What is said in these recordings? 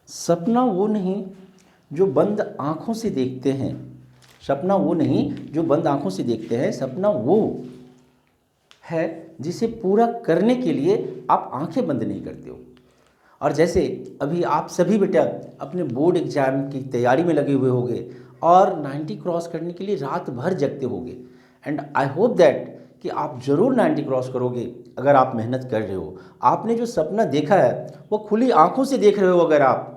सपना वो नहीं जो बंद आँखों से देखते हैं, सपना वो नहीं जो बंद आँखों से देखते हैं, सपना वो है जिसे पूरा करने के लिए आप आंखें बंद नहीं करते हो। और जैसे अभी आप सभी बेटा अपने बोर्ड एग्जाम की तैयारी में लगे हुए होंगे और 90 क्रॉस करने के लिए रात भर जगते होंगे, एंड आई होप दैट कि आप ज़रूर 90 क्रॉस करोगे अगर आप मेहनत कर रहे हो। आपने जो सपना देखा है वो खुली आंखों से देख रहे हो, अगर आप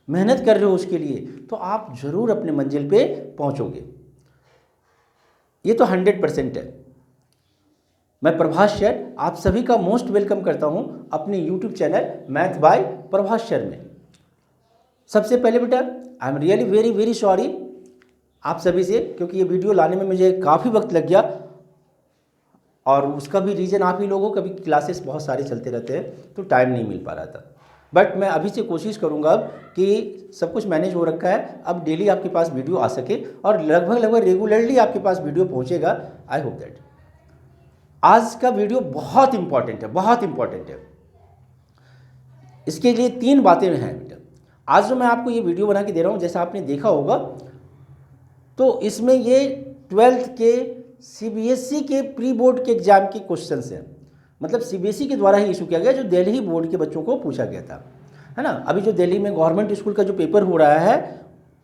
मेहनत कर रहे हो उसके लिए तो आप ज़रूर अपने मंजिल पे पहुंचोगे। ये तो 100% है। मैं प्रभास सर आप सभी का मोस्ट वेलकम करता हूं अपने YouTube channel math bye Prabhas sir में। सबसे पहले बेटा I am really very very sorry आप सभी से, क्योंकि ये वीडियो लाने में मुझे काफ़ी वक्त लग गया और उसका भी रीज़न आप ही लोगों, कभी क्लासेस बहुत सारे चलते रहते हैं तो टाइम नहीं मिल पा रहा था। बट मैं अभी से कोशिश करूंगा अब कि सब कुछ मैनेज हो रखा है, अब डेली आपके पास वीडियो आ सके और लगभग रेगुलरली आपके पास वीडियो पहुंचेगा। आई होप दैट। आज का वीडियो बहुत इंपॉर्टेंट है, बहुत इंपॉर्टेंट है। इसके लिए 3 बातें हैं बेटा। आज जो मैं आपको ये वीडियो बना के दे रहा हूँ, जैसा आपने देखा होगा तो इसमें ये 12th के सीबीएसई के प्री बोर्ड के एग्जाम के क्वेश्चंस हैं। मतलब सीबीएसई के द्वारा ही इशू किया गया, जो दिल्ली बोर्ड के बच्चों को पूछा गया था, है ना। अभी जो दिल्ली में गवर्नमेंट स्कूल का जो पेपर हो रहा है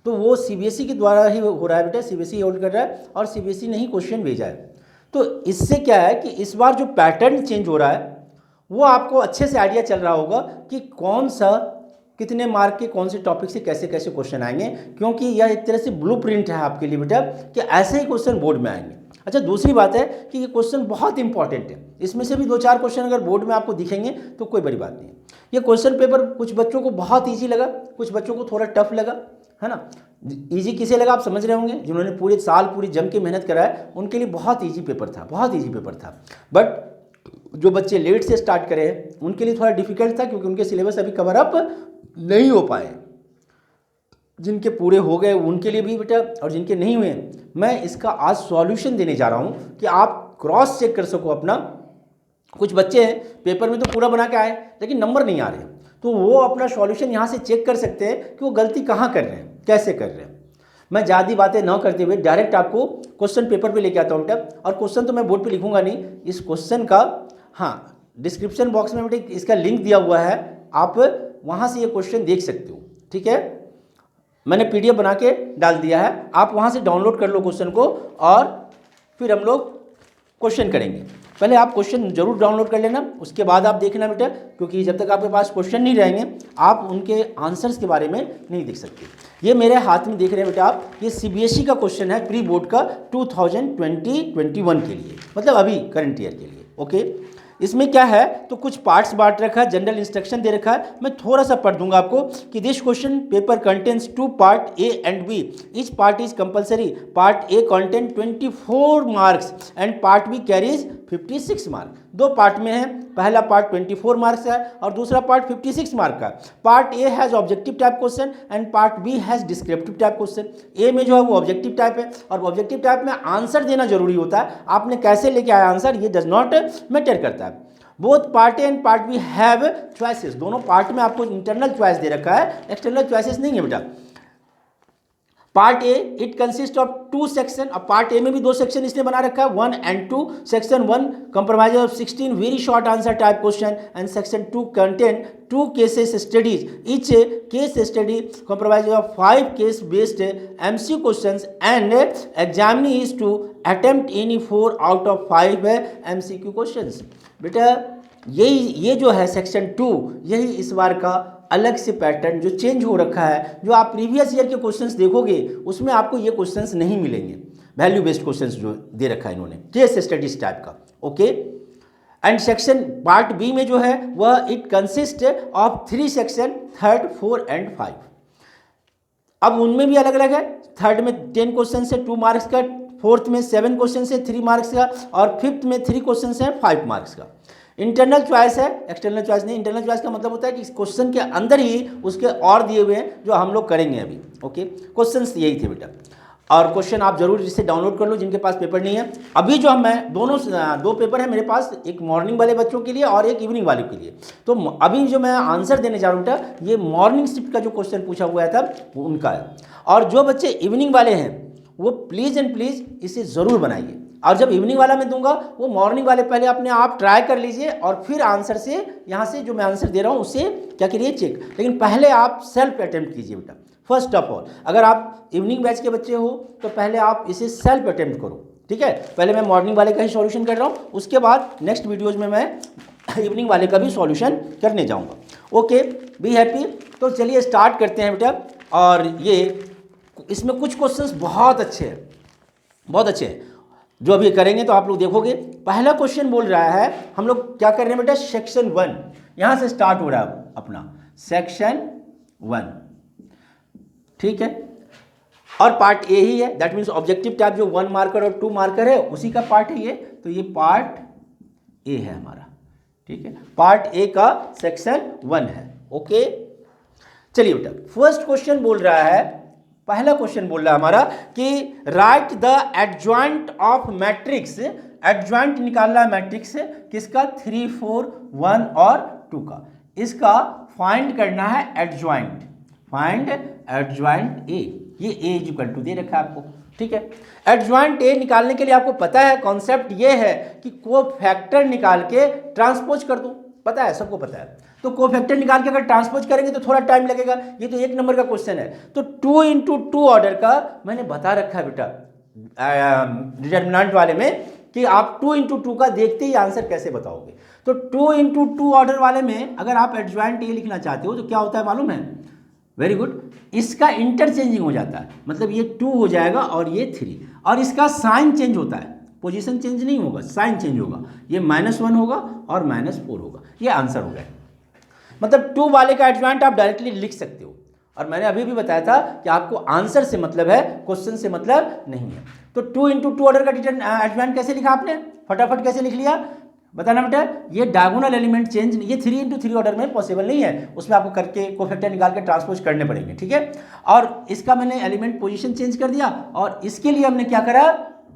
तो वो सीबीएसई के द्वारा ही हो रहा है बेटा। सीबीएसई होल्ड कर रहा है और सीबीएसई ने ही क्वेश्चन भेजा है। तो इससे क्या है कि इस बार जो पैटर्न चेंज हो रहा है वो आपको अच्छे से आइडिया चल रहा होगा कि कौन सा कितने मार्क के कौन से टॉपिक से कैसे कैसे क्वेश्चन आएंगे, क्योंकि यह एक तरह से ब्लूप्रिंट है आपके लिए बेटा कि ऐसे ही क्वेश्चन बोर्ड में आएंगे। अच्छा, दूसरी बात है कि ये क्वेश्चन बहुत इंपॉर्टेंट है। इसमें से भी 2-4 क्वेश्चन अगर बोर्ड में आपको दिखेंगे तो कोई बड़ी बात नहीं है। ये क्वेश्चन पेपर कुछ बच्चों को बहुत ईजी लगा, कुछ बच्चों को थोड़ा टफ लगा, है ना। ईजी किसे लगा आप समझ रहे होंगे, जिन्होंने पूरे साल पूरी जम के मेहनत करा है उनके लिए बहुत ईजी पेपर था, बहुत ईजी पेपर था। बट जो बच्चे लेट से स्टार्ट करे हैं उनके लिए थोड़ा डिफिकल्ट था, क्योंकि उनके सिलेबस अभी कवर अप नहीं हो पाए। जिनके पूरे हो गए उनके लिए भी बेटा, और जिनके नहीं हुए मैं इसका आज सॉल्यूशन देने जा रहा हूं कि आप क्रॉस चेक कर सको अपना। कुछ बच्चे हैं पेपर में तो पूरा बना के आए लेकिन नंबर नहीं आ रहे, तो वो अपना सॉल्यूशन यहाँ से चेक कर सकते हैं कि वो गलती कहाँ कर रहे हैं, कैसे कर रहे हैं। मैं ज़्यादा बातें न करते हुए डायरेक्ट आपको क्वेश्चन पेपर पे लेके आता हूँ बेटा। और क्वेश्चन तो मैं बोर्ड पे लिखूंगा नहीं, इस क्वेश्चन का हाँ डिस्क्रिप्शन बॉक्स में बेटा इसका लिंक दिया हुआ है, आप वहाँ से ये क्वेश्चन देख सकते हो, ठीक है। मैंने पीडीएफ बना के डाल दिया है, आप वहाँ से डाउनलोड कर लो क्वेश्चन को और फिर हम लोग क्वेश्चन करेंगे। पहले आप क्वेश्चन जरूर डाउनलोड कर लेना, उसके बाद आप देखना बेटा, क्योंकि जब तक आपके पास क्वेश्चन नहीं रहेंगे आप उनके आंसर्स के बारे में नहीं देख सकते। ये मेरे हाथ में देख रहे हैं बेटा आप, ये सीबीएसई का क्वेश्चन है प्री बोर्ड का 2020-21 के लिए, मतलब अभी करंट ईयर के लिए। ओके, इसमें क्या है तो कुछ पार्ट्स बांट रखा है, जनरल इंस्ट्रक्शन दे रखा है। मैं थोड़ा सा पढ़ दूंगा आपको कि this question paper contains 2 part A and B, each part is compulsory. Part A content 24 marks and part B carries 56 mark. 2 part में है, पहला पार्ट 24 मार्क्स है और दूसरा पार्ट 56 मार्क का। Part A has objective type question and part B has descriptive type question. A में जो है वो ऑब्जेक्टिव टाइप है और ऑब्जेक्टिव टाइप में आंसर देना जरूरी होता है, आपने कैसे लेके आया आंसर ये डज नॉट मैटर करता है। Both part A and part B have choices, दोनों पार्ट में आपको इंटरनल चॉइस दे रखा है, एक्सटर्नल चॉइसेस नहीं है बेटा। Part A it consist of 2 section, अब पार्ट ए में भी 2 सेक्शन इसने बना रखा है, 1 and 2। Section 1 compromise of 16 very short answer type question and section 2 contain 2 cases studies, each case study compromise of 5 case based MC questions and examinee is to attempt any 4 out of 5 MCQ questions. बेटा ये जो है section 2, यही इस बार का अलग से pattern जो चेंज हो रखा है। जो आप प्रीवियस ईयर के क्वेश्चंस देखोगे उसमें आपको ये क्वेश्चंस नहीं मिलेंगे, वैल्यू बेस्ड क्वेश्चंस जो दे रखा है इन्होंने, केस स्टडीज टाइप का। Okay, and section part B में जो है वह it consist of 3 section, 3rd, 4th and 5। अब उनमें भी अलग अलग है, 3rd में 10 क्वेश्चन है 2 मार्क्स का, 4th में 7 क्वेश्चन है 3 मार्क्स का और 5th में 3 क्वेश्चन है 5 मार्क्स का। इंटरनल चॉइस है, एक्सटर्नल चॉइस नहीं। इंटरनल चॉइस का मतलब होता है कि क्वेश्चन के अंदर ही उसके और दिए हुए हैं जो हम लोग करेंगे अभी। ओके, क्वेश्चंस यही थे बेटा। और क्वेश्चन आप जरूर इसे डाउनलोड कर लो जिनके पास पेपर नहीं है। अभी जो मैं दो पेपर है मेरे पास, एक मॉर्निंग वाले बच्चों के लिए और एक इवनिंग वाले के लिए। तो अभी जो मैं आंसर देने जा रहा हूँ बेटा, ये मॉर्निंग शिफ्ट का जो क्वेश्चन पूछा हुआ था वो उनका है। और जो बच्चे इवनिंग वाले हैं वो प्लीज़ एंड प्लीज़ इसे ज़रूर बनाइए। और जब इवनिंग वाला मैं दूंगा वो मॉर्निंग वाले पहले अपने आप ट्राई कर लीजिए और फिर आंसर से यहाँ से जो मैं आंसर दे रहा हूँ उससे क्या करिए चेक। लेकिन पहले आप सेल्फ अटेम्प्ट कीजिए बेटा। फर्स्ट ऑफ ऑल अगर आप इवनिंग बैच के बच्चे हो तो पहले आप इसे सेल्फ अटेम्प्ट करो, ठीक है। पहले मैं मॉर्निंग वाले का ही सॉल्यूशन कर रहा हूँ, उसके बाद नेक्स्ट वीडियोज़ में मैं इवनिंग वाले का भी सॉल्यूशन करने जाऊँगा। Okay, be happy. तो चलिए स्टार्ट करते हैं बेटा। और ये इसमें कुछ क्वेश्चंस बहुत अच्छे हैं, बहुत अच्छे हैं जो अभी करेंगे तो आप लोग देखोगे। पहला क्वेश्चन बोल रहा है, हम लोग क्या कर रहे हैं बेटा, सेक्शन 1 यहाँ से स्टार्ट हो रहा है अपना सेक्शन 1, ठीक है। और पार्ट ए ही है, दैट मीन्स ऑब्जेक्टिव टाइप जो 1 मार्कर और 2 मार्कर है उसी का पार्ट है ये। तो ये पार्ट ए है हमारा, ठीक है। पार्ट ए का सेक्शन 1 है। ओके, चलिए बेटा फर्स्ट क्वेश्चन बोल रहा है, पहला क्वेश्चन बोल रहा है हमारा कि right the adjoint of matrix. Adjoint निकालना है मैट्रिक्स किसका, 3, 4, 1 और 2 का। इसका फाइंड करना है एडजॉइंट, फाइंड एडजॉइंट ए। ये ए इज इक्वल टू दे रखा है आपको, ठीक है। एडजॉइंट ए निकालने के लिए आपको पता है कॉन्सेप्ट ये है कि कोफैक्टर निकाल के ट्रांसपोज कर दो, पता है, सबको पता है। तो कोफैक्टर निकाल के अगर ट्रांसपोज करेंगे तो थोड़ा टाइम लगेगा। ये तो 1 नंबर का क्वेश्चन है। तो 2 × 2 ऑर्डर का मैंने बता रखा है बेटा डिटर्मिनेंट वाले में कि आप 2 × 2 का देखते ही आंसर कैसे बताओगे। तो 2 × 2 ऑर्डर वाले में अगर आप एडजॉइंट ए लिखना चाहते हो तो क्या होता है मालूम है, वेरी गुड, इसका इंटरचेंजिंग हो जाता है। मतलब ये 2 हो जाएगा और ये 3, और इसका साइन चेंज होता है, पोजीशन चेंज नहीं होगा, साइन चेंज होगा। ये -1 होगा और -4 होगा। ये आंसर हो गया। मतलब 2 वाले का एडजॉइंट आप डायरेक्टली लिख सकते हो। और मैंने अभी भी बताया था कि आपको आंसर से मतलब है, क्वेश्चन से मतलब नहीं है। तो 2 × 2 ऑर्डर का एडजॉइंट कैसे लिखा आपने, फटाफट कैसे लिख लिया बताना बेटा। ये डायगोनल एलिमेंट चेंज, ये 3 × 3 ऑर्डर में पॉसिबल नहीं है, उसमें आपको करके कोफैक्टर निकाल के ट्रांसपोज करने पड़ेंगे, ठीक है। और इसका मैंने एलिमेंट पोजीशन चेंज कर दिया और इसके लिए हमने क्या करा,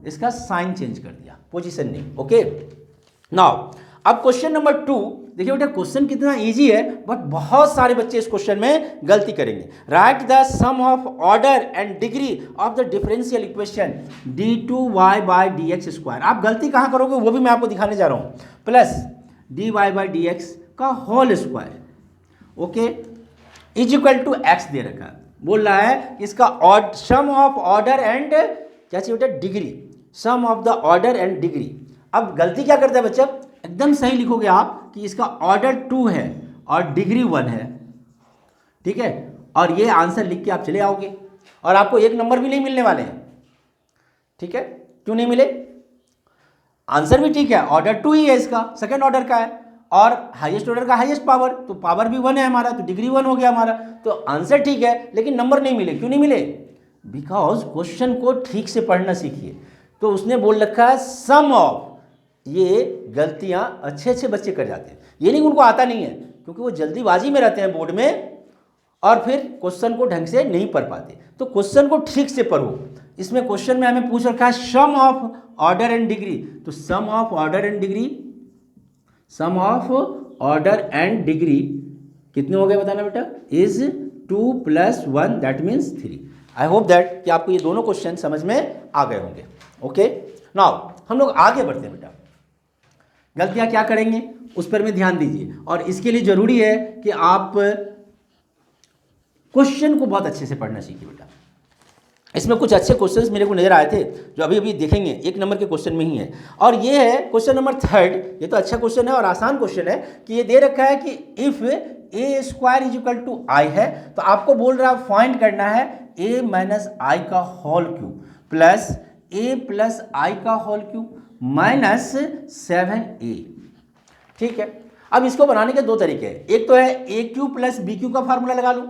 इसका साइन चेंज कर दिया, पोजीशन नहीं। ओके, नाउ अब क्वेश्चन नंबर 2 देखिए बेटा। क्वेश्चन कितना इजी है बट बहुत सारे बच्चे इस क्वेश्चन में गलती करेंगे। Write the sum of order and degree of the differential equation d2y/dx²। आप गलती कहाँ करोगे वो भी मैं आपको दिखाने जा रहा हूँ। प्लस dy/dx का whole square, okay, is equal to x दे रखा है। बोल रहा है इसका सम ऑफ ऑर्डर एंड क्या चाहिए बेटा, degree, sum of the order and degree. अब गलती क्या करता है बच्चा, एकदम सही लिखोगे आप कि इसका ऑर्डर 2 है और डिग्री 1 है, ठीक है। और ये आंसर लिख के आप चले आओगे और आपको 1 नंबर भी नहीं मिलने वाले हैं, ठीक है। क्यों नहीं मिले, आंसर भी ठीक है, ऑर्डर 2 ही है इसका, सेकंड ऑर्डर का है, और हाईएस्ट ऑर्डर का हाईएस्ट पावर, तो पावर भी 1 है हमारा, तो डिग्री 1 हो गया हमारा। तो आंसर ठीक है लेकिन नंबर नहीं मिले। क्यों नहीं मिले, बिकॉज क्वेश्चन को ठीक से पढ़ना सीखिए। तो उसने बोल रखा है सम ऑफ, ये गलतियां अच्छे बच्चे कर जाते हैं। ये नहीं उनको आता नहीं है, क्योंकि वो जल्दीबाजी में रहते हैं बोर्ड में और फिर क्वेश्चन को ढंग से नहीं पढ़ पाते। तो क्वेश्चन को ठीक से पढ़ो। इसमें क्वेश्चन में हमें पूछ रखा है sum of order and degree, तो sum of order and degree, sum of order and degree कितने हो गए बताना बेटा, is 2 + 1 that means 3। I hope that कि आपको ये दोनों क्वेश्चन समझ में आ गए होंगे। ओके, नाउ हम लोग आगे बढ़ते हैं बेटा। गलतियां क्या करेंगे उस पर में ध्यान दीजिए, और इसके लिए जरूरी है कि आप क्वेश्चन को बहुत अच्छे से पढ़ना सीखिए बेटा। इसमें कुछ अच्छे क्वेश्चंस मेरे को नजर आए थे जो अभी अभी देखेंगे, 1 नंबर के क्वेश्चन में ही है। और ये है क्वेश्चन नंबर 3। ये तो अच्छा क्वेश्चन है और आसान क्वेश्चन है कि ये दे रखा है कि if a² is equal to i है, तो आपको बोल रहा है फाइंड करना है a - i का whole cube plus a + i का होल क्यूब -7a, ठीक है। अब इसको बनाने के 2 तरीके हैं। एक तो है a³ + bq का फार्मूला लगा लो।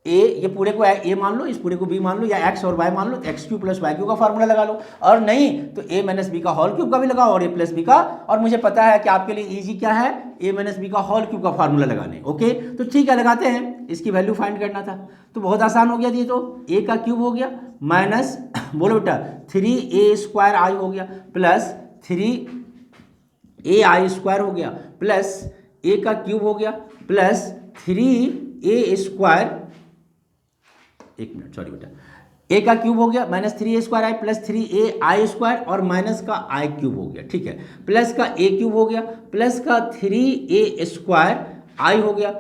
ए, ये पूरे को ए मान लो, इस पूरे को बी मान लो, या एक्स और वाई मान लो, तो x³ + y³ का फार्मूला लगा लो। और नहीं तो a - b का होल क्यूब का भी लगाओ और a + b का। और मुझे पता है कि आपके लिए इजी क्या है, a - b का होल क्यूब का फार्मूला लगाने। ओके, तो ठीक है लगाते हैं। इसकी वैल्यू फाइंड करना था तो बहुत आसान हो गया। ये तो a का क्यूब हो गया माइनस बोलो बेटा 3a² आई हो गया प्लस 3ai² हो गया प्लस a का क्यूब हो गया प्लस 3a², एक मिनट सॉरी बेटा, a का क्यूब हो गया माइनस 3a² आई प्लस 3ai² और माइनस का आई क्यूब हो गया, ठीक है, प्लस का a क्यूब हो गया प्लस का 3a² आई हो गया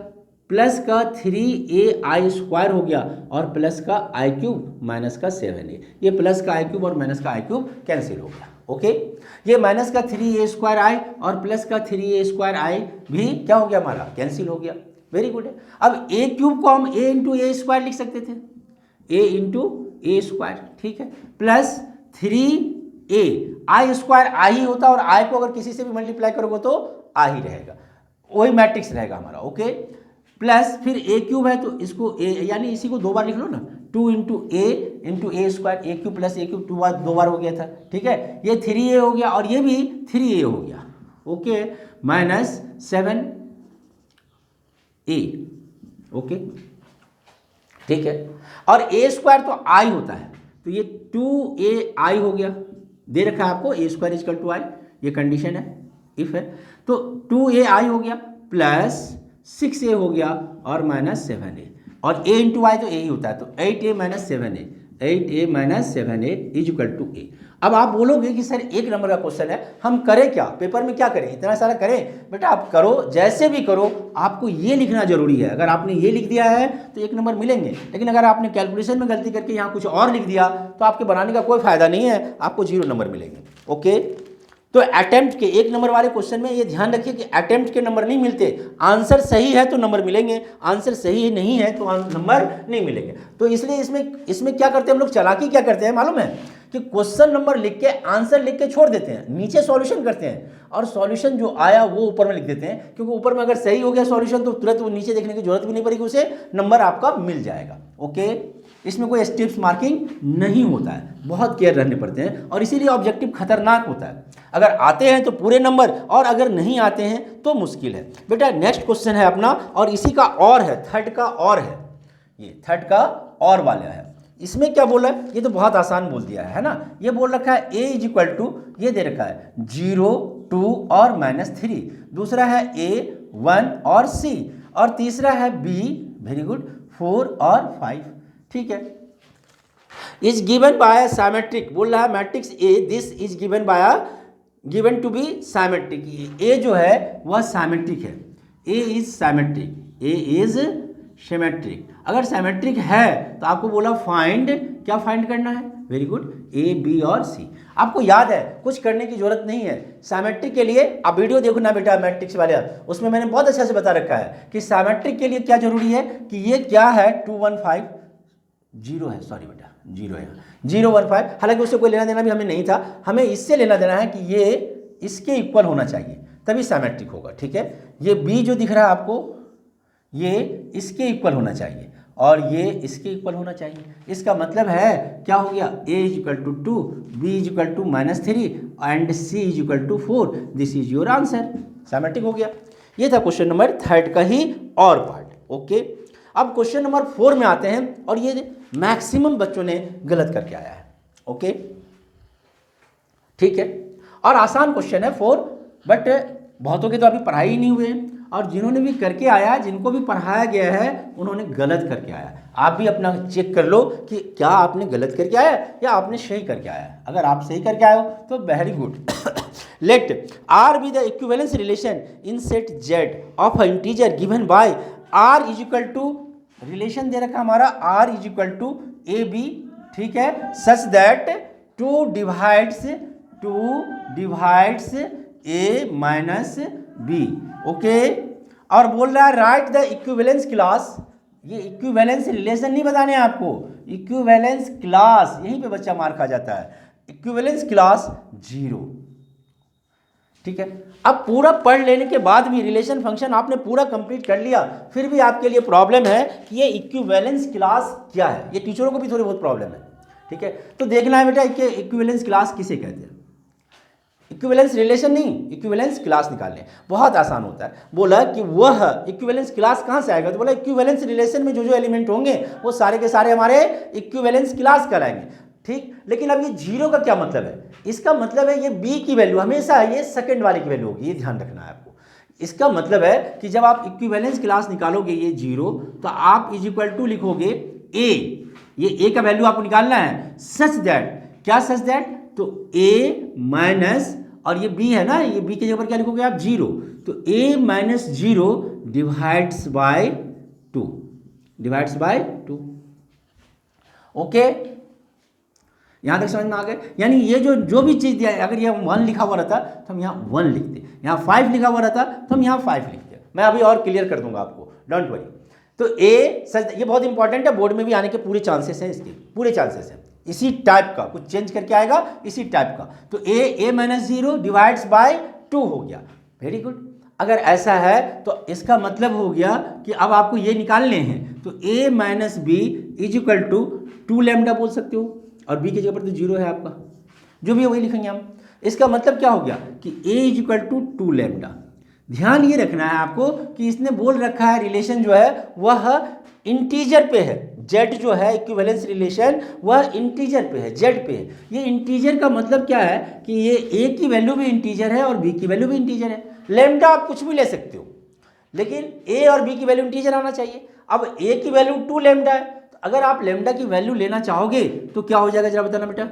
प्लस का 3ai² हो गया और प्लस का आई क्यूब माइनस का 7a, ये प्लस का आई क्यूब और माइनस का आई क्यूब कैंसिल हो गया। ओके, ये माइनस का 3a² आई और प्लस का 3a² आई भी क्या हो गया हमारा, कैंसिल हो गया। वेरी गुड है। अब a क्यूब को हम a इंटू a² लिख सकते थे, a इंटू a², ठीक है, प्लस 3a i² आई होता और आई को अगर किसी से भी मल्टीप्लाई करोगे तो आ ही रहेगा, वही मैट्रिक्स रहेगा हमारा। ओके, प्लस फिर a क्यूब है तो इसको a यानी इसी को दो बार लिख लो ना, 2 into a² a cube plus a cube दो बार हो गया था, ठीक है, ये 3a हो गया और ये भी 3a हो गया। ओके, माइनस 7a, ओके, ठीक है, और a² तो i होता है तो ये 2ai हो गया, दे रखा है आपको a² इक्वल टू i, ये कंडीशन है, इफ है, तो 2ai हो गया प्लस 6a हो गया और माइनस 7a, और a इंटू वाई तो a ही होता है, तो 8a minus 7a, 8a minus 7a is equal to a। अब आप बोलोगे कि सर एक नंबर का क्वेश्चन है, हम करें क्या, पेपर में क्या करें, इतना सारा करें? बेटा आप करो, जैसे भी करो आपको ये लिखना जरूरी है। अगर आपने ये लिख दिया है तो एक नंबर मिलेंगे, लेकिन अगर आपने कैलकुलेशन में गलती करके यहाँ कुछ और लिख दिया तो आपके बनाने का कोई फायदा नहीं है, आपको 0 नंबर मिलेंगे। ओके, तो अटेम्प्ट के एक नंबर वाले क्वेश्चन में ये ध्यान रखिए कि अटेम्प्ट के नंबर नहीं मिलते, आंसर सही है तो नंबर मिलेंगे, आंसर सही नहीं है तो नंबर नहीं मिलेंगे। तो इसलिए इसमें क्या करते हैं हम लोग, चालाकी क्या करते हैं मालूम है, कि क्वेश्चन नंबर लिख के आंसर लिख के छोड़ देते हैं, नीचे सॉल्यूशन करते हैं और सॉल्यूशन जो आया वो ऊपर में लिख देते हैं, क्योंकि ऊपर में अगर सही हो गया सॉल्यूशन तो तुरंत वो नीचे देखने की जरूरत भी नहीं पड़ेगी, उसे नंबर आपका मिल जाएगा। ओके, इसमें कोई स्टेप्स मार्किंग नहीं होता है, बहुत केयर रहने पड़ते हैं और इसीलिए ऑब्जेक्टिव खतरनाक होता है। अगर आते हैं तो पूरे नंबर और अगर नहीं आते हैं तो मुश्किल है। बेटा नेक्स्ट क्वेश्चन है अपना और इसी का और है, थर्ड का और है, ये थर्ड का और वाला है। इसमें क्या बोला है, ये तो बहुत आसान बोल दिया है ना, ये बोल रखा है a इज इक्वल टू, ये दे रखा है 0, 2 और -3, दूसरा है a, 1 और c, और तीसरा है b, वेरी गुड, 4 और 5, ठीक है। इज गिवन बाय साइमेट्रिक, बोल रहा है matrix A, this is given by given to be symmetric. A जो है वह साइमेट्रिक है, A is symmetric, A is symmetric. अगर साइमेट्रिक है तो आपको बोला फाइंड, क्या फाइंड करना है, वेरी गुड, A, B और C। आपको याद है, कुछ करने की जरूरत नहीं है साइमेट्रिक के लिए। आप वीडियो देखो ना बेटा मैट्रिक्स वाले, उसमें मैंने बहुत अच्छा से बता रखा है कि साइमेट्रिक के लिए क्या जरूरी है, कि ये क्या है 2 1 5 0 है, सॉरी बेटा 0 है, 0 1 5, हालांकि उससे कोई लेना देना भी हमें नहीं था, हमें इससे लेना देना है कि ये इसके इक्वल होना चाहिए तभी साइमेट्रिक होगा, ठीक है। ये B जो दिख रहा है आपको, ये इसके इक्वल होना चाहिए और ये इसके इक्वल होना चाहिए। इसका मतलब है क्या हो गया, A is equal to 2, B is equal to -3 and C is equal to 4, this is your answer, symmetric हो गया। ये था क्वेश्चन नंबर थर्ड का ही और पार्ट। ओके, अब क्वेश्चन नंबर 4 में आते हैं और ये मैक्सिमम बच्चों ने गलत करके आया है। ओके, ठीक है, और आसान क्वेश्चन है 4, बट बहुतों के तो अभी पढ़ाई ही नहीं हुए हैं और जिन्होंने भी करके आया, जिनको भी पढ़ाया गया है उन्होंने गलत करके आया। आप भी अपना चेक कर लो कि क्या आपने गलत करके आया या आपने सही करके आया। अगर आप सही करके आए हो तो very good. Let R be the equivalence relation in set Z of integer given by R is equal to, relation दे रखा हमारा R is equal to A B, ठीक है, such that 2 divides A minus B. Okay, और बोल रहा है write the equivalence class, ये इक्विवेलेंस रिलेशन नहीं बताने हैं आपको, इक्विवेलेंस क्लास, यहीं पे बच्चा मार खा जाता है, इक्विवेलेंस क्लास 0, ठीक है। अब पूरा पढ़ लेने के बाद भी रिलेशन फंक्शन आपने पूरा कंप्लीट कर लिया, फिर भी आपके लिए प्रॉब्लम है कि ये इक्विवेलेंस क्लास क्या है। ये टीचरों को भी थोड़ी बहुत प्रॉब्लम है, ठीक है। तो देखना है बेटा कि इक्विवेलेंस क्लास किसे कहते हैं। इक्विवेलेंस रिलेशन नहीं, इक्विवेलेंस क्लास निकालने, बहुत आसान होता है। बोला कि वह इक्विवेलेंस क्लास कहाँ से आएगा, तो बोला इक्विवेलेंस रिलेशन में जो जो एलिमेंट होंगे वो सारे के सारे हमारे इक्विवेलेंस क्लास कहलाएंगे, ठीक। लेकिन अब ये जीरो का क्या मतलब है, इसका मतलब है ये बी की वैल्यू हमेशा ये सेकंड वाले की वैल्यू होगी, ये ध्यान रखना है आपको। इसका मतलब है कि जब आप इक्विवेलेंस क्लास निकालोगे ये जीरो, तो आप इज इक्वल टू लिखोगे ए, ये ए का वैल्यू आपको निकालना है, सच दैट, क्या सच दैट, तो ए माइनस, और ये बी है ना, ये बी की जगह पर क्या लिखोगे आप, जीरो, तो A minus zero divides by two, divides by two. Okay, यहां तक समझ में आ गए। यानी ये जो भी चीज दिया है, अगर ये 1 लिखा हुआ रहता तो हम यहाँ 1 लिखते, यहाँ 5 लिखा हुआ रहता तो हम यहाँ 5 लिखते। मैं अभी और क्लियर कर दूंगा आपको, डोंट वरी। तो ए सच, ये बहुत इंपॉर्टेंट है, बोर्ड में भी आने के पूरे चांसेस हैं, इसके पूरे चांसेस हैं, इसी टाइप का, कुछ चेंज करके आएगा इसी टाइप का। तो A minus zero divides bye 2 हो गया, वेरी गुड। अगर ऐसा है तो इसका मतलब हो गया कि अब आपको ये निकालने हैं, तो A minus B is equal to 2 lambda बोल सकते हो, और बी की जगह पर तो जीरो है आपका, जो भी है वही लिखेंगे हम। इसका मतलब क्या हो गया कि ए इज इक्वल टू 2 लैम्डा। ध्यान ये रखना है आपको कि इसने बोल रखा है रिलेशन जो है वह इंटीजर पे है, जेड जो है इक्विवेलेंस रिलेशन वह इंटीजर पे है, जेड पे है। ये इंटीजर का मतलब क्या है कि ये ए की वैल्यू भी इंटीजर है और बी की वैल्यू भी इंटीजर है। लैम्डा आप कुछ भी ले सकते हो, लेकिन ए और बी की वैल्यू इंटीजर आना चाहिए। अब ए की वैल्यू 2 लैम्डा है, तो अगर आप लैम्डा की वैल्यू लेना चाहोगे तो क्या हो जाएगा, जरा बताना बेटा।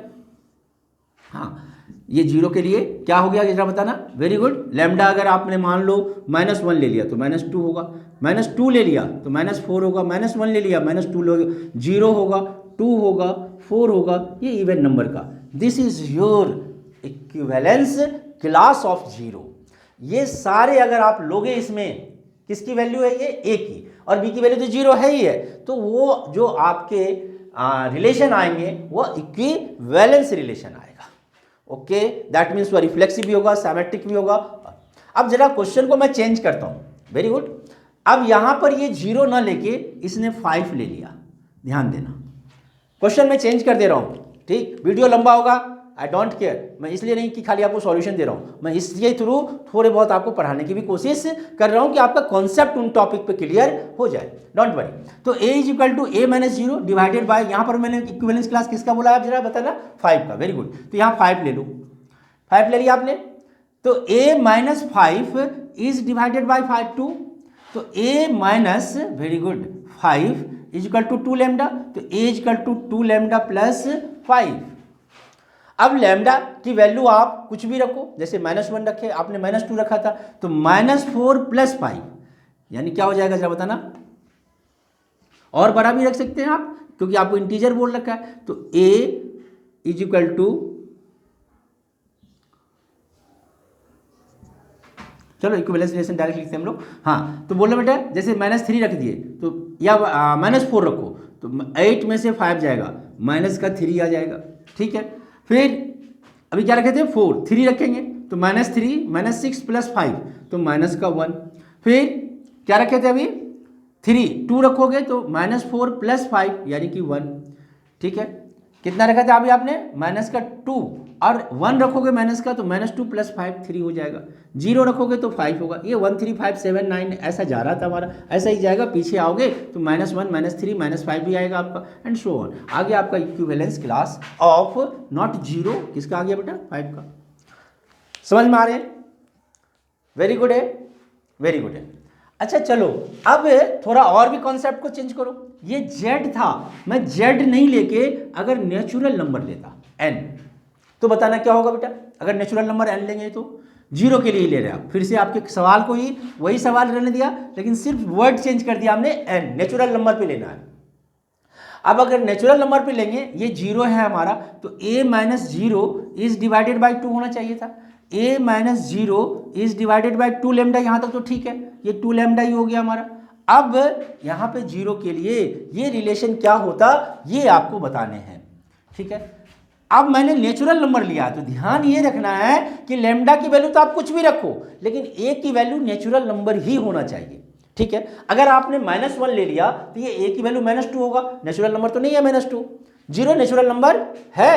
हाँ, ये जीरो के लिए क्या हो गया जरा बताना, वेरी गुड। लैम्डा अगर आपने मान लो -1 ले लिया तो -2 होगा, -2 ले लिया तो -4 होगा, -1 ले लिया -2 लोगे, 0 होगा, 2 होगा, 4 होगा, ये इवन नंबर का। This is your equivalence class of zero. ये सारे अगर आप लोगे, इसमें किसकी वैल्यू है, ये ए की, और बी की वैल्यू तो जीरो है ही है, तो वो जो आपके रिलेशन आएंगे वो इक्विवेलेंस रिलेशन आएगा। ओके, दैट मीन्स वो रिफ्लेक्सिव भी होगा, सिमेट्रिक भी होगा। अब जरा क्वेश्चन को मैं चेंज करता हूं, वेरी गुड। अब यहां पर ये जीरो ना लेके इसने 5 ले लिया, ध्यान देना, क्वेश्चन मैं चेंज कर दे रहा हूं, ठीक। वीडियो लंबा होगा, आई डोंट केयर, मैं इसलिए नहीं कि खाली आपको सॉल्यूशन दे रहा हूं, मैं इसके थ्रू थोड़े बहुत आपको पढ़ाने की भी कोशिश कर रहा हूं कि आपका कॉन्सेप्ट उन टॉपिक पे क्लियर हो जाए, डोंट वरी। तो A is equal to A minus zero divided by, यहां पर मैंने इक्विवेलेंस क्लास किसका बोला आप जरा बताना, 5 का, वेरी गुड। तो यहां 5 ले लो, 5 ले लिया आपने, तो a minus 5 is divided by 2, तो a minus, very good, 5 is equal to 2 lambda, तो a is equal to 2 lambda plus 5। अब लैम्डा की वैल्यू आप कुछ भी रखो, जैसे -1 रखे आपने, -2 रखा था, तो -4 प्लस 5 यानी क्या हो जाएगा जरा बताना, और बड़ा भी रख सकते हैं आप क्योंकि आपको इंटीजर बोल रखा है। तो a इज इक्वल टू, चलो इक्विवेलेंस रिलेशन डायरेक्ट लिखते हैं हम लोग। हाँ, तो बोलो बेटा जैसे -3 रख दिए तो, या -4 रखो तो 8 में से 5 जाएगा, माइनस का 3 आ जाएगा, ठीक है। फिर अभी क्या रखे थे, 4, 3 रखेंगे तो -3 -6 प्लस 5 तो -1। फिर क्या रखे थे अभी, 3, 2 रखोगे तो -4 प्लस 5 यानी कि 1, ठीक है। कितना रखा था अभी आपने, -2, और 1 रखोगे माइनस का तो -2 प्लस 5 3 हो जाएगा, 0 रखोगे तो 5 होगा। ये 1 3 5 7 9 ऐसा जा रहा था हमारा, ऐसा ही जाएगा। पीछे आओगे तो -1 -3 -5 भी आएगा आपका, एंड सो ऑन। आगे आपका equivalence class of not zero किसका आ गया बेटा, 5 का। समझ में आ रहे हैं, वेरी गुड है, वेरी गुड है। अच्छा चलो अब थोड़ा और भी कॉन्सेप्ट को चेंज करो। ये z था, मैं z नहीं लेके अगर नेचुरल नंबर लेता n, तो बताना क्या होगा बेटा। अगर नेचुरल नंबर n लेंगे तो जीरो के लिए ही ले रहे हैं। फिर से आपके सवाल को ही वही सवाल रहने दिया, लेकिन सिर्फ वर्ड चेंज कर दिया हमने, n नेचुरल नंबर पे लेना है। अब अगर नेचुरल नंबर पे लेंगे, ये जीरो है हमारा, तो a minus zero is divided by 2 होना चाहिए था। a minus zero is divided by 2 lambda, यहाँ तक तो ठीक है, ये 2 लैम्डा ही हो गया हमारा। अब यहाँ पे जीरो के लिए ये रिलेशन क्या होता, ये आपको बताने हैं, ठीक है। अब मैंने नेचुरल नंबर लिया, तो ध्यान ये रखना है कि लैम्डा की वैल्यू तो आप कुछ भी रखो, लेकिन a की वैल्यू नेचुरल नंबर ही होना चाहिए, ठीक है। अगर आपने -1 ले लिया तो ये a की वैल्यू -2 होगा, नेचुरल नंबर तो नहीं है -2। जीरो नेचुरल नंबर है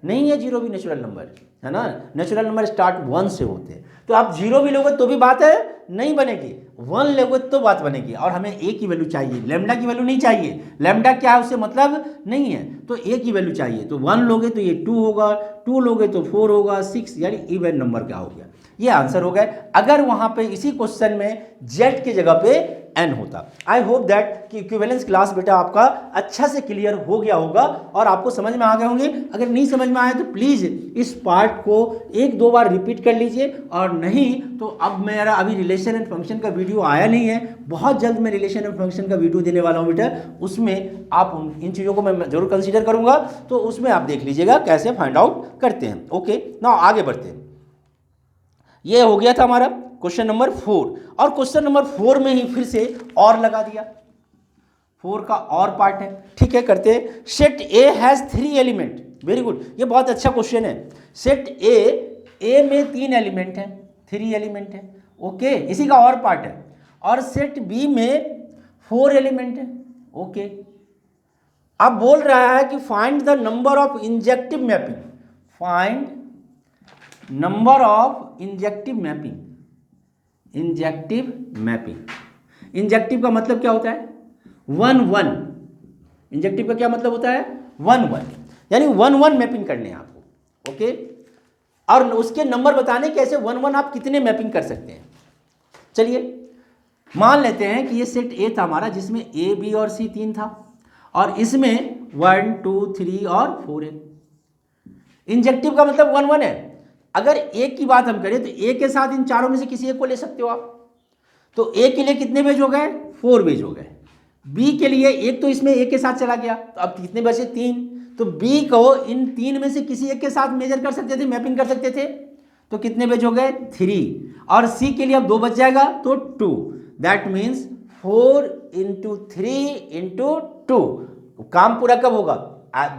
नहीं है जीरो भी नेचुरल नंबर, है ना। नेचुरल नंबर स्टार्ट 1 से होते हैं। तो आप जीरो भी लोगे तो भी बात है नहीं बनेगी, 1 लोगे तो बात बनेगी। और हमें ए की वैल्यू चाहिए, लैम्डा की वैल्यू नहीं चाहिए। लैम्डा क्या है उससे मतलब नहीं है, तो ए की वैल्यू चाहिए। तो 1 लोगे तो ये 2 होगा, 2 लोगे तो 4 होगा, 6, यानी इवन नंबर क्या हो गया, ये आंसर हो गया। अगर वहां पे इसी क्वेश्चन में जेड की जगह पे एन होता। आई होप दैट कि इक्विवेलेंस क्लास बेटा आपका अच्छा से क्लियर हो गया होगा और आपको समझ में आ गए होंगे। अगर नहीं समझ में आए तो प्लीज़ इस पार्ट को 1-2 बार रिपीट कर लीजिए, और नहीं तो अब मेरा अभी रिलेशन एंड फंक्शन का वीडियो आया नहीं है, बहुत जल्द मैं रिलेशन एंड फंक्शन का वीडियो देने वाला हूँ बेटा। उसमें आप इन चीज़ों को मैं जरूर कंसिडर करूँगा, तो उसमें आप देख लीजिएगा कैसे फाइंड आउट करते हैं। ओके, नाउ आगे बढ़ते हैं। ये हो गया था हमारा क्वेश्चन नंबर 4, और क्वेश्चन नंबर 4 में ही फिर से और लगा दिया, 4 का और पार्ट है। ठीक है, करते हैं। Set A has 3 element, very good, ये बहुत अच्छा क्वेश्चन है। सेट ए में 3 एलिमेंट है, 3 एलिमेंट है, ओके, इसी का और पार्ट है। और सेट बी में 4 एलिमेंट है, ओके। अब बोल रहा है कि find the number of injective mapping, find number of injective mapping, injective mapping. Injective का मतलब क्या होता है, 1-1। इंजेक्टिव का क्या मतलब होता है, 1-1, यानी 1-1 मैपिंग करने हैं आपको, ओके। और उसके नंबर बताने कैसे 1-1 आप कितने मैपिंग कर सकते हैं। चलिए मान लेते हैं कि ये सेट ए था हमारा, जिसमें ए बी और सी 3 था, और इसमें 1 2 3 और 4 है। इंजेक्टिव का मतलब 1-1 है। अगर ए की बात हम करें तो ए के साथ इन चारों में से किसी एक को ले सकते हो आप। तो ए के लिए कितने पेज हो गए, 4 पेज हो गए। बी के लिए एक तो इसमें ए के साथ चला गया, तो अब कितने बचे, 3। तो बी को इन 3 में से किसी एक के साथ मेजर कर सकते थे, मैपिंग कर सकते थे, तो कितने पेज हो गए, 3। और सी के लिए अब 2 बच जाएगा तो 2, दैट मीन्स 4 × 3 × 2। काम पूरा कब होगा,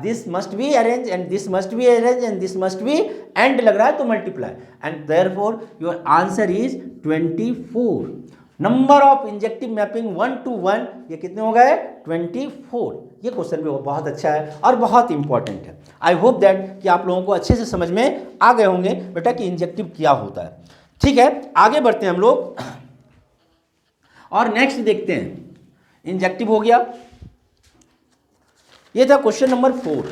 this must be arrange and this must be arrange and this must be and लग रहा है तो multiply, and therefore your answer is 24। Number of injective mapping 1 to 1, ये कितने हो गए, 24। ये क्वेश्चन भी बहुत अच्छा है और बहुत इंपॉर्टेंट है। आई होप दैट कि आप लोगों को अच्छे से समझ में आ गए होंगे बेटा कि इंजेक्टिव क्या होता है। ठीक है, आगे बढ़ते हैं हम लोग और नेक्स्ट देखते हैं। इंजेक्टिव हो गया, ये था क्वेश्चन नंबर 4।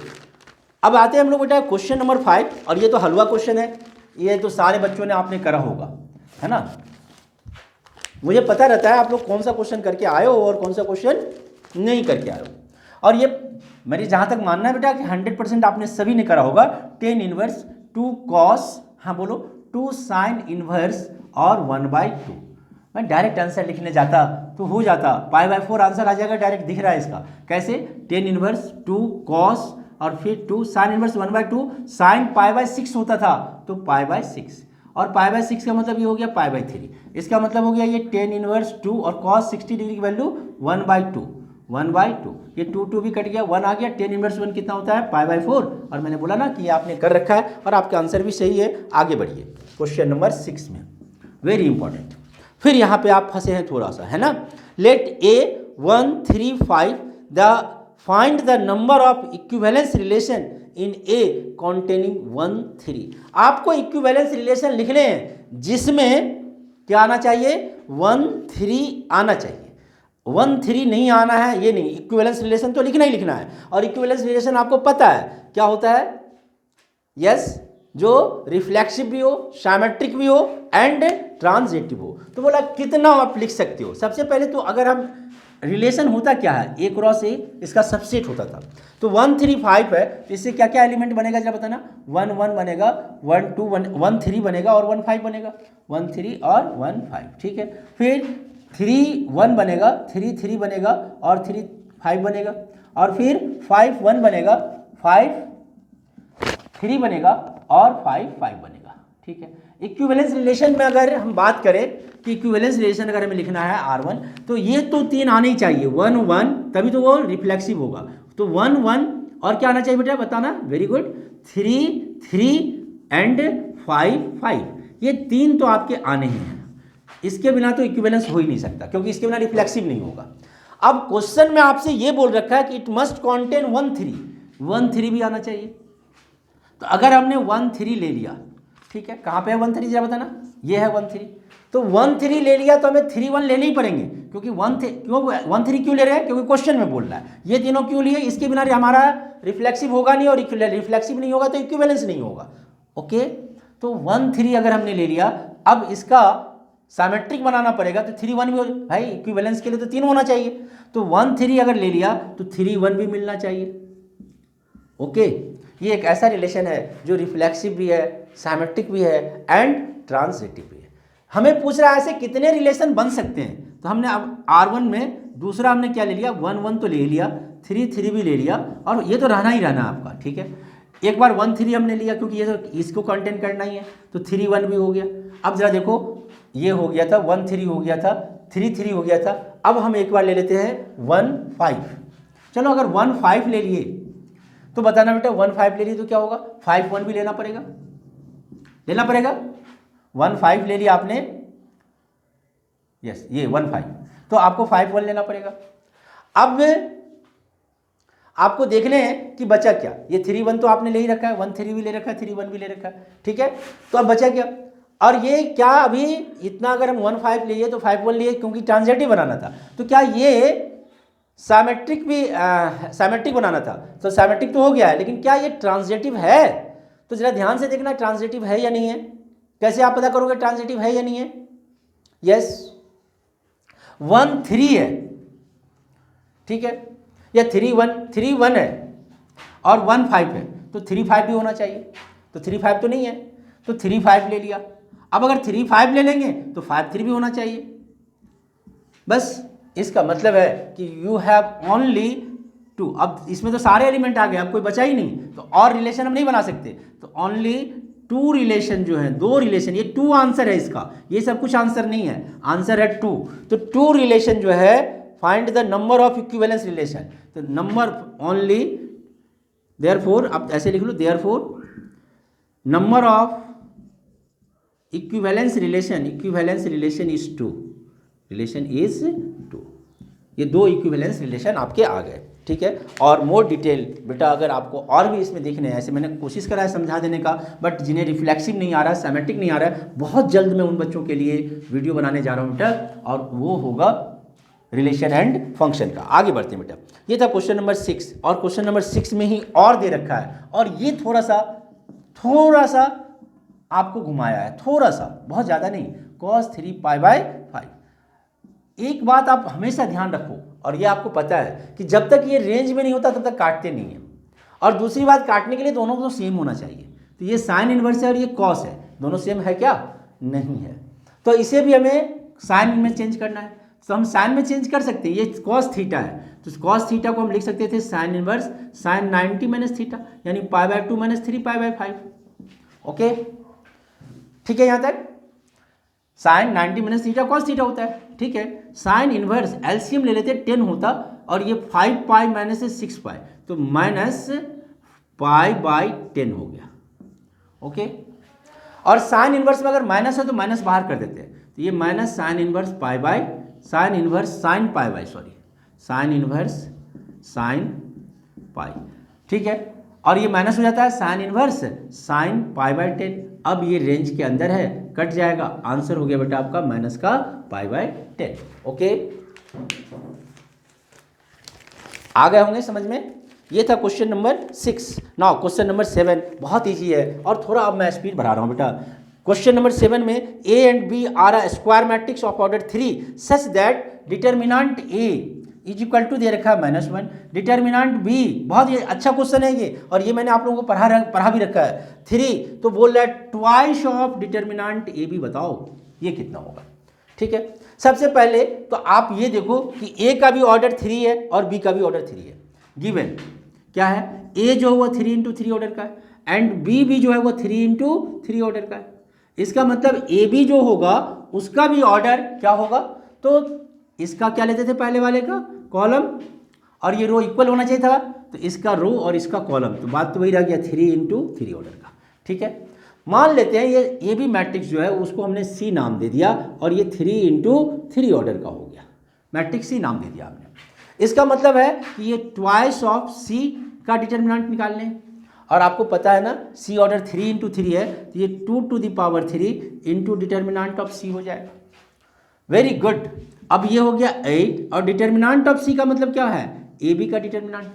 अब आते हैं हम लोग बेटा क्वेश्चन नंबर 5, और ये तो हलवा क्वेश्चन है, ये तो सारे बच्चों ने आपने करा होगा, है ना। मुझे पता रहता है आप लोग कौन सा क्वेश्चन करके आए हो और कौन सा क्वेश्चन नहीं करके आए हो। और ये मेरी जहाँ तक मानना है बेटा कि 100% आपने सभी ने करा होगा। tan इनवर्स 2 cos, हाँ बोलो, 2 sin इनवर्स और 1/2। मैं डायरेक्ट आंसर लिखने जाता तो हो जाता, π/4 आंसर आ जाएगा, डायरेक्ट दिख रहा है इसका। कैसे, tan इनवर्स 2 cos और फिर 2 sin इनवर्स 1/2, sin π/6 होता था तो π/6, और π/6 का मतलब ये हो गया π/3। इसका मतलब हो गया ये tan इनवर्स 2 और cos 60 डिग्री की वैल्यू 1/2, ये 2 भी कट गया, 1 आ गया। tan इनवर्स 1 कितना होता है, π/4। और मैंने बोला ना कि ये आपने कर रखा है और आपका आंसर भी सही है। आगे बढ़िए क्वेश्चन नंबर 6 में, वेरी इंपॉर्टेंट। फिर यहाँ पे आप फंसे हैं थोड़ा सा, है ना। Let A 1 3 5 the find the number of equivalence relation in A containing 1 3। आपको इक्विवेलेंस रिलेशन लिखने हैं जिसमें क्या आना चाहिए, 1 3 आना चाहिए। 1 3 नहीं आना है ये नहीं, इक्विवेलेंस रिलेशन तो लिखना ही लिखना है। और इक्विवेलेंस रिलेशन आपको पता है क्या होता है, यस, जो रिफ्लेक्सिव भी हो, साइमेट्रिक भी हो एंड ट्रांजिटिव हो। तो बोला कितना आप लिख सकते हो। सबसे पहले तो अगर हम रिलेशन होता क्या है, a क्रॉस a, इसका सबसेट होता था। तो 1 3 5 है, तो इससे क्या क्या एलिमेंट बनेगा जरा बताना। 1 1 बनेगा, 1 2 1 3 बनेगा और 1 5 बनेगा, 1 3 और 1 5, ठीक है। फिर 3 1 बनेगा, 3 3 बनेगा और 3 5 बनेगा, और फिर 5 1 बनेगा, 5 3 बनेगा और 5 5 बनेगा, ठीक है। इक्विवेलेंस रिलेशन में अगर हम बात करें कि इक्विवेलेंस रिलेशन अगर हमें लिखना है R1, तो ये तो 3 आने ही चाहिए, 1 1, तभी तो वो रिफ्लेक्सिव होगा। तो 1 1 और क्या आना चाहिए बेटा बताना, वेरी गुड, 3 3 एंड 5 5, ये 3 तो आपके आने ही हैं। इसके बिना तो इक्विवेलेंस हो ही नहीं सकता, क्योंकि इसके बिना रिफ्लेक्सिव नहीं होगा। अब क्वेश्चन में आपसे ये बोल रखा है कि इट मस्ट कॉन्टेन 1 3, 1 3 भी आना चाहिए। तो अगर हमने 1 3 ले लिया, ठीक है, कहाँ पे है 1 3 जरा बताना, ये है 1 3, तो 1 3 ले लिया तो हमें 3 1 लेने ही पड़ेंगे, क्योंकि 1 3 क्यों ले रहे हैं, क्योंकि क्वेश्चन में बोल रहा है। ये तीनों क्यों लिए, इसके बिना हमारा रिफ्लेक्सिव होगा नहीं, और रिफ्लेक्सिव नहीं होगा तो इक्विवेलेंस नहीं होगा। ओके, तो 1 3 अगर हमने ले लिया, अब इसका सिमेट्रिक बनाना पड़ेगा, तो 3 1 भी भाई इक्विवेलेंस के लिए तो 3 होना चाहिए, तो 1 3 अगर ले लिया तो 3 1 भी मिलना चाहिए। ओके, ये एक ऐसा रिलेशन है जो रिफ्लेक्सिव भी है, सिमेट्रिक भी है एंड ट्रांजिटिव भी है। हमें पूछ रहा है ऐसे कितने रिलेशन बन सकते हैं, तो हमने अब R1 में दूसरा हमने क्या ले लिया, 1 1 तो ले लिया, 3 3 भी ले लिया, और ये तो रहना ही रहना आपका, ठीक है। एक बार 1 3 हमने लिया क्योंकि ये तो इसको कंटेन करना ही है, तो 3 1 भी हो गया। अब जरा देखो, ये हो गया था 1 3 हो गया था, 3 3 हो गया था। अब हम एक बार ले लेते हैं 1 5। चलो अगर 1 5 ले लिए तो बताना बेटा, 1 5 ले लिए तो क्या होगा, 5 1 भी लेना पड़ेगा, 1 5 ले लिया आपने, यस ये 1 5, तो आपको 5 1 लेना पड़ेगा। अब आपको देखने हैं कि बचा क्या, ये 3 1 तो आपने ले ही रखा है, 1 3 भी ले रखा है, 3 1 भी ले रखा है, ठीक है। तो अब बचा क्या, और ये क्या अभी इतना अगर हम 1 5 लिए तो 5 1 लिए क्योंकि ट्रांजिटिव बनाना था, तो क्या ये सिमेट्रिक भी सिमेट्रिक बनाना था, तो सिमेट्रिक तो हो गया है, लेकिन क्या ये ट्रांजिटिव है, तो जरा ध्यान से देखना ट्रांजिटिव है या नहीं है। कैसे आप पता करोगे ट्रांजिटिव है या नहीं है, यस 1 3 है, ठीक है, या 3 1 है और 1 5 है, तो 3 5 भी होना चाहिए, तो 3 5 तो नहीं है, तो 3 5 ले लिया। अब अगर 3 5 ले लेंगे तो 5 3 भी होना चाहिए। बस इसका मतलब है कि यू हैव ओनली 2। अब इसमें तो सारे एलिमेंट आ गए, अब कोई बचा ही नहीं, तो और रिलेशन हम नहीं बना सकते, तो ओनली 2 रिलेशन जो है, 2 रिलेशन, ये 2 आंसर है इसका, ये सब कुछ आंसर नहीं है, आंसर है 2। तो 2 रिलेशन जो है, find the number of equivalence relation, तो नंबर ओनली, देयरफॉर अब ऐसे लिख लो, therefore number of equivalence relation is 2, relation is 2। ये 2 इक्विवेलेंस रिलेशन आपके आ गए, ठीक है। और मोर डिटेल बेटा अगर आपको और भी इसमें देखने हैं, ऐसे मैंने कोशिश करा है समझा देने का, बट जिन्हें रिफ्लेक्सिव नहीं आ रहा है, सिमेट्रिक नहीं आ रहा है, बहुत जल्द मैं उन बच्चों के लिए वीडियो बनाने जा रहा हूँ बेटा, और वो होगा रिलेशन एंड फंक्शन का। आगे बढ़ते हैं बेटा, ये था क्वेश्चन नंबर 6, और क्वेश्चन नंबर 6 में ही और दे रखा है, और ये थोड़ा सा आपको घुमाया है, थोड़ा सा, बहुत ज़्यादा नहीं, cos 3 π/5। एक बात आप हमेशा ध्यान रखो, और ये आपको पता है कि जब तक ये रेंज में नहीं होता तब तक काटते नहीं है, और दूसरी बात काटने के लिए दोनों को सेम होना चाहिए। तो ये साइन इनवर्स है और ये कॉस है, दोनों सेम है क्या, नहीं है, तो इसे भी हमें साइन में चेंज करना है, तो हम साइन में चेंज कर सकते हैं। ये cos थीटा है, तो cos थीटा को हम लिख सकते थे sine inverse sine 90 minus theta, यानी π/2 माइनस 3 π/5। ओके, ठीक है, यहाँ तक sine 90 minus theta cos theta होता है, ठीक है। साइन इनवर्स एलसीएम ले लेते 10 होता, और ये 5 पाई माइनस 6 पाई, तो माइनस π/10 हो गया। ओके, और साइन इनवर्स में अगर माइनस है तो माइनस बाहर कर देते हैं, तो ये minus sine inverse sine inverse sine pi, ठीक है, और ये माइनस हो जाता है साइन इनवर्स साइन π/10। अब ये रेंज के अंदर है, कट जाएगा, आंसर हो गया बेटा आपका माइनस का π/10। ओके, आ गए होंगे समझ में। ये था question number 6। Now question number 7 बहुत इजी है, और थोड़ा अब मैं स्पीड बढ़ा रहा हूँ बेटा। क्वेश्चन नंबर 7 में A and B are a square matrix of order 3 such that determinant A is equal to दे रखा है -1, डिटर्मिनेंट B, बहुत ही अच्छा क्वेश्चन है ये, और ये मैंने आप लोगों को पढ़ा भी रखा है। 3 तो बोल रहा है twice of determinant A B, बताओ ये कितना होगा, ठीक है। सबसे पहले तो आप ये देखो कि A का भी ऑर्डर 3 है और B का भी ऑर्डर 3 है। गिवन क्या है, A जो है वो 3 × 3 ऑर्डर का है, एंड B भी जो है वो 3 × 3 ऑर्डर का है। इसका मतलब ए बी जो होगा उसका भी ऑर्डर क्या होगा, तो इसका क्या लेते थे पहले वाले का कॉलम, और ये रो इक्वल होना चाहिए था, तो इसका रो और इसका कॉलम, तो बात तो वही रह गया 3 × 3 ऑर्डर का, ठीक है। मान लेते हैं ये भी मैट्रिक्स जो है उसको हमने सी नाम दे दिया, और ये 3 × 3 ऑर्डर का हो गया, मैट्रिक्स सी नाम दे दिया आपने। इसका मतलब है कि ये ट्वाइस ऑफ सी का डिटर्मिनेंट निकालने, और आपको पता है ना सी ऑर्डर 3 इंटू 3 है, तो ये 2 to the power 3 into determinant of C हो जाएगा। Very good. अब ये हो गया 8 और डिटर्मिनेंट ऑफ सी का मतलब क्या है, ए बी का डिटर्मिनेंट।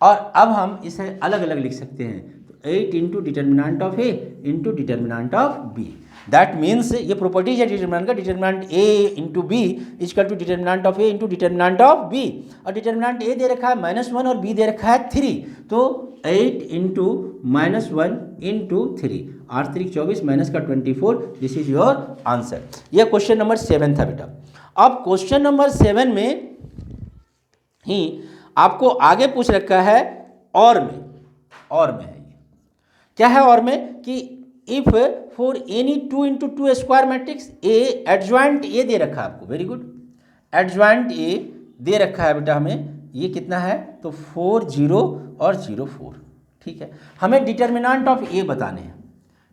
और अब हम इसे अलग अलग लिख सकते हैं, तो 8 into determinant of A into determinant of B. That means ये प्रॉपर्टीज है डिटर्मिनेंट का, determinant A into B is equal to determinant of A into determinant of B. और डिटर्मिनेंट ए दे रखा है -1 और बी दे रखा है 3, तो 8 इंटू -1 इंटू 3, 8 3 24 माइनस का 24, दिस इज योर आंसर। यह क्वेश्चन नंबर 7 था बेटा। अब क्वेश्चन नंबर 7 में ही आपको आगे पूछ रखा है और में है ये क्या है, और में कि if for any 2 into 2 square matrix A adjoint A दे रखा है आपको, वेरी गुड, एडजॉइंट ए दे रखा है बेटा हमें, ये कितना है तो 4 0 और 0 4, ठीक है। हमें डिटर्मिनेंट ऑफ ए बताने हैं,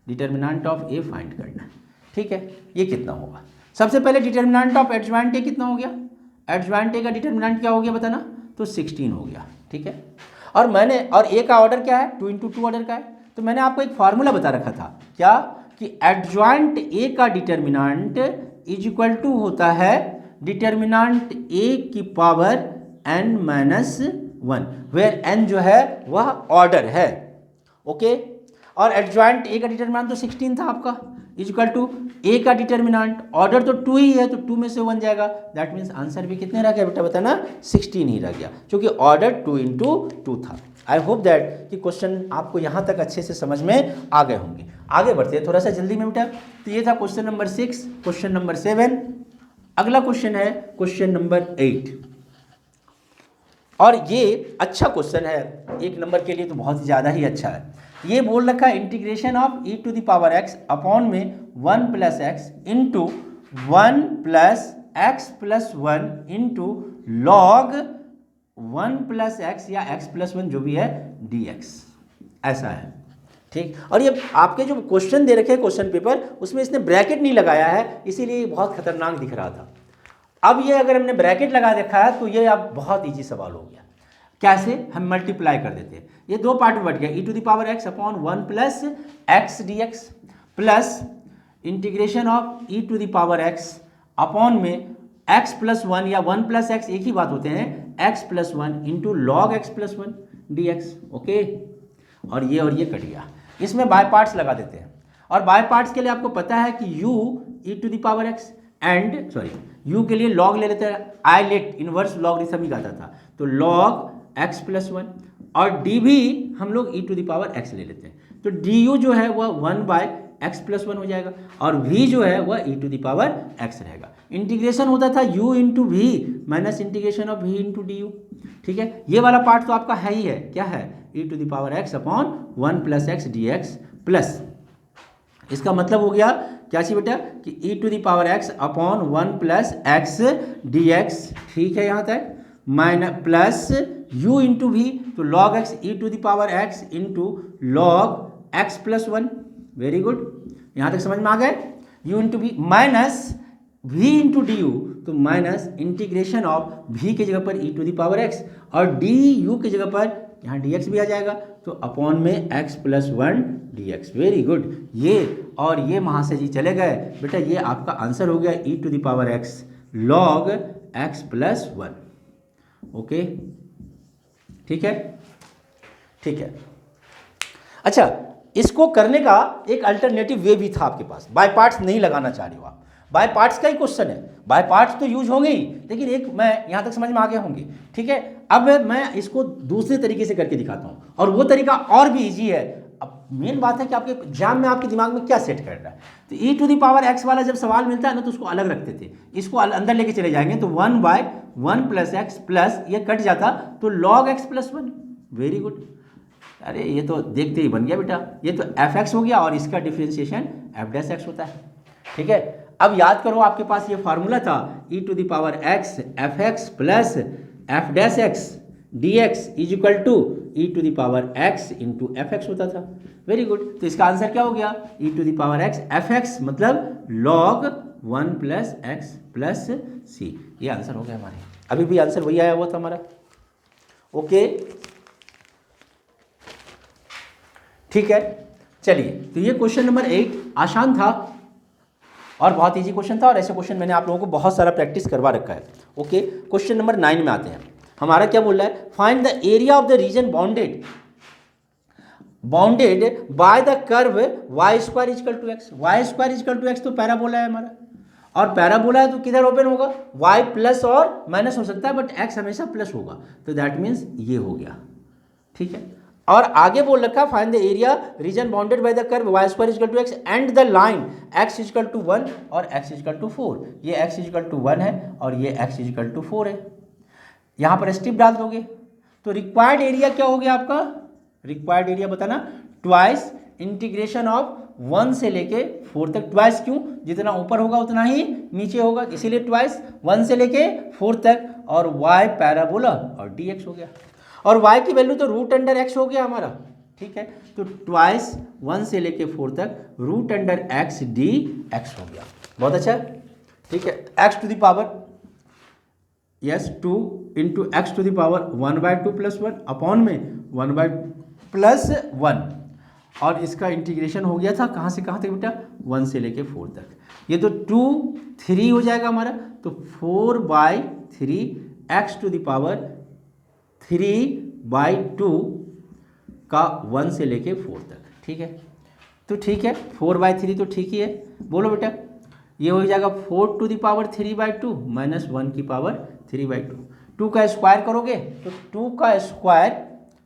डिटर्मिनेंट ऑफ ए फाइंड करना है, ठीक है। ये कितना होगा, सबसे पहले डिटर्मिनेंट ऑफ एडजॉइंट ए कितना हो गया, एडजॉइंट ए का डिटर्मिनेंट क्या हो गया बताना, तो 16 हो गया, ठीक है। और ए का ऑर्डर क्या है, 2 इंटू 2 ऑर्डर का है, तो मैंने आपको एक फार्मूला बता रखा था क्या, कि एडजॉइंट ए का डिटर्मिनेंट इज इक्वल टू होता है डिटर्मिनेंट ए की power n minus 1, where n जो है वह ऑर्डर है, ओके। और एडजॉइंट ए का डिटर्मिनेंट तो 16 था आपका, इज इक्वल टू ए का डिटर्मिनेंट ऑर्डर तो 2 ही है, तो 2 में से 1 जाएगा, दैट मीन्स आंसर भी कितने रह गया बेटा बताना, 16 ही रह गया, क्योंकि ऑर्डर 2 इंटू 2 था। आई होप दैट कि क्वेश्चन आपको यहाँ तक अच्छे से समझ में आ गए होंगे। आगे बढ़ते हैं थोड़ा सा जल्दी में बेटा। तो ये था क्वेश्चन नंबर 6, क्वेश्चन नंबर 7। अगला क्वेश्चन है क्वेश्चन नंबर 8, और ये अच्छा क्वेश्चन है, 1 नंबर के लिए तो बहुत ही ज़्यादा ही अच्छा है। ये बोल रखा है integration of e to the power x upon में 1 plus X into 1 plus X plus 1 into log 1 plus X या x प्लस 1 जो भी है dx, ऐसा है, ठीक। और ये आपके जो क्वेश्चन दे रखे हैं क्वेश्चन पेपर, उसमें इसने ब्रैकेट नहीं लगाया है, इसीलिए ये बहुत खतरनाक दिख रहा था। अब ये अगर हमने ब्रैकेट लगा देखा है तो ये अब बहुत इजी सवाल हो गया। कैसे, हम मल्टीप्लाई कर देते हैं, ये 2 पार्ट में बट गया, e to the power x upon 1 plus x D x plus integration of e to the power x upon में x प्लस 1 या 1 प्लस एक्स एक ही बात होते हैं, x plus 1 into log x plus 1 D x, okay. और ये cut गया, इसमें बाय पार्ट्स लगा देते हैं, और बाय पार्ट्स के लिए आपको पता है कि u e to the power x and u के लिए लॉग ले लेते हैं, आइलेट इनवर्स लॉगरिथम ही आता था, तो लॉग x प्लस 1, और d भी हम लोग e to the power x ले लेते हैं, तो du जो है वह 1 बाय x प्लस 1 हो जाएगा, और v जो है वह e to the power x रहेगा। इंटीग्रेशन होता था u into we minus integration of v into D U, ठीक है। ये वाला पार्ट तो आपका है ही है, क्या है, e to the power x upon 1 plus x D x plus, इसका मतलब हो गया क्या चाहिए बेटा कि e to the power x upon 1 plus x D x, ठीक है यहाँ तक, minus plus u into v, तो log x e to the power x into log x plus 1, very good, यहाँ तक समझ में आ गए, u into we minus v into D U, तो माइनस इंटीग्रेशन ऑफ v की जगह पर e to the power x, और du की जगह पर यहाँ dx भी आ जाएगा, तो अपॉन में x plus 1 dx, very good. ये और ये वहाँ से जी चले गए बेटा, ये आपका आंसर हो गया e to the power x log x plus 1, okay, ठीक है, ठीक है। अच्छा, इसको करने का एक अल्टरनेटिव वे भी था आपके पास, बाय पार्ट्स नहीं लगाना चाह रहे हो आप, बाय पार्ट्स का ही क्वेश्चन है, बाय पार्ट्स तो यूज होंगे ही, लेकिन एक मैं यहाँ तक समझ में आ गए होंगे, ठीक है। अब मैं इसको दूसरे तरीके से करके दिखाता हूँ, और वो तरीका और भी इजी है। अब मेन बात है कि आपके एग्जाम में आपके दिमाग में क्या सेट कर रहा है, तो e to the power x वाला जब सवाल मिलता है ना, तो उसको अलग रखते थे, इसको अंदर लेके चले जाएंगे, तो 1 बाय 1 प्लस एक्स प्लस ये कट जाता, तो log x plus 1, very good. अरे ये तो देखते ही बन गया बेटा, ये तो f(x) हो गया, और इसका डिफ्रेंशिएशन f'(x) होता है, ठीक है। अब याद करो, आपके पास ये फार्मूला था e to the power x f(x) plus f'(x) dx is equal to e to the power x into f(x) होता था, वेरी गुड। तो इसका आंसर क्या हो गया, e to the power x f(x) मतलब log 1 plus X plus C, ये answer हो गया हमारे, अभी भी आंसर वही आया हुआ था हमारा, ओके। ठीक है, चलिए तो ये क्वेश्चन नंबर 8 आसान था और बहुत इजी क्वेश्चन था, और ऐसे क्वेश्चन मैंने आप लोगों को बहुत सारा प्रैक्टिस करवा रखा है। ओके, क्वेश्चन नंबर 9 में आते हैं। हमारा क्या बोल रहा है, find the area of the region bounded by the curve Y square is equal to X. Y square is equal to X तो पैराबोला है हमारा, और पैराबोला है तो किधर ओपन होगा, y प्लस और माइनस हो सकता है, बट x हमेशा प्लस होगा, तो दैट मीन्स ये हो गया। ठीक है, और आगे बोल रखा find the area region bounded by the curve y square is equal to X and the line x is equal to 1 और x इजकल टू 4। ये x इजकल टू 1 है और ये x इजकल टू 4 है। यहाँ पर स्ट्रिप डाल दोगे तो रिक्वायर्ड एरिया क्या हो गया आपका, रिक्वायर्ड एरिया बताना, ट्वाइस इंटीग्रेशन ऑफ 1 से लेके 4 तक। ट्वाइस क्यों, जितना ऊपर होगा उतना ही नीचे होगा, इसीलिए ट्वाइस 1 से लेके 4 तक, और y पैराबोला और dx हो गया, और y की वैल्यू तो रूट अंडर x हो गया हमारा। ठीक है, तो ट्वाइस 1 से लेके 4 तक रूट अंडर x dx हो गया। बहुत अच्छा, ठीक है, x to the power yes 2 into X to the power 1/2 plus 1 upon में 1 प्लस 1, और इसका इंटीग्रेशन हो गया था कहाँ से कहाँ तक बेटा, 1 से लेके 4 तक। ये तो 2 3 हो जाएगा हमारा, तो 4/3 एक्स टू द पावर 3/2 का 1 से लेके 4 तक। ठीक है, तो ठीक है 4/3 तो ठीक ही है, बोलो बेटा, ये हो जाएगा 4 टू द पावर 3/2 माइनस 1 की पावर 3/2। 2 का स्क्वायर करोगे तो 2 का स्क्वायर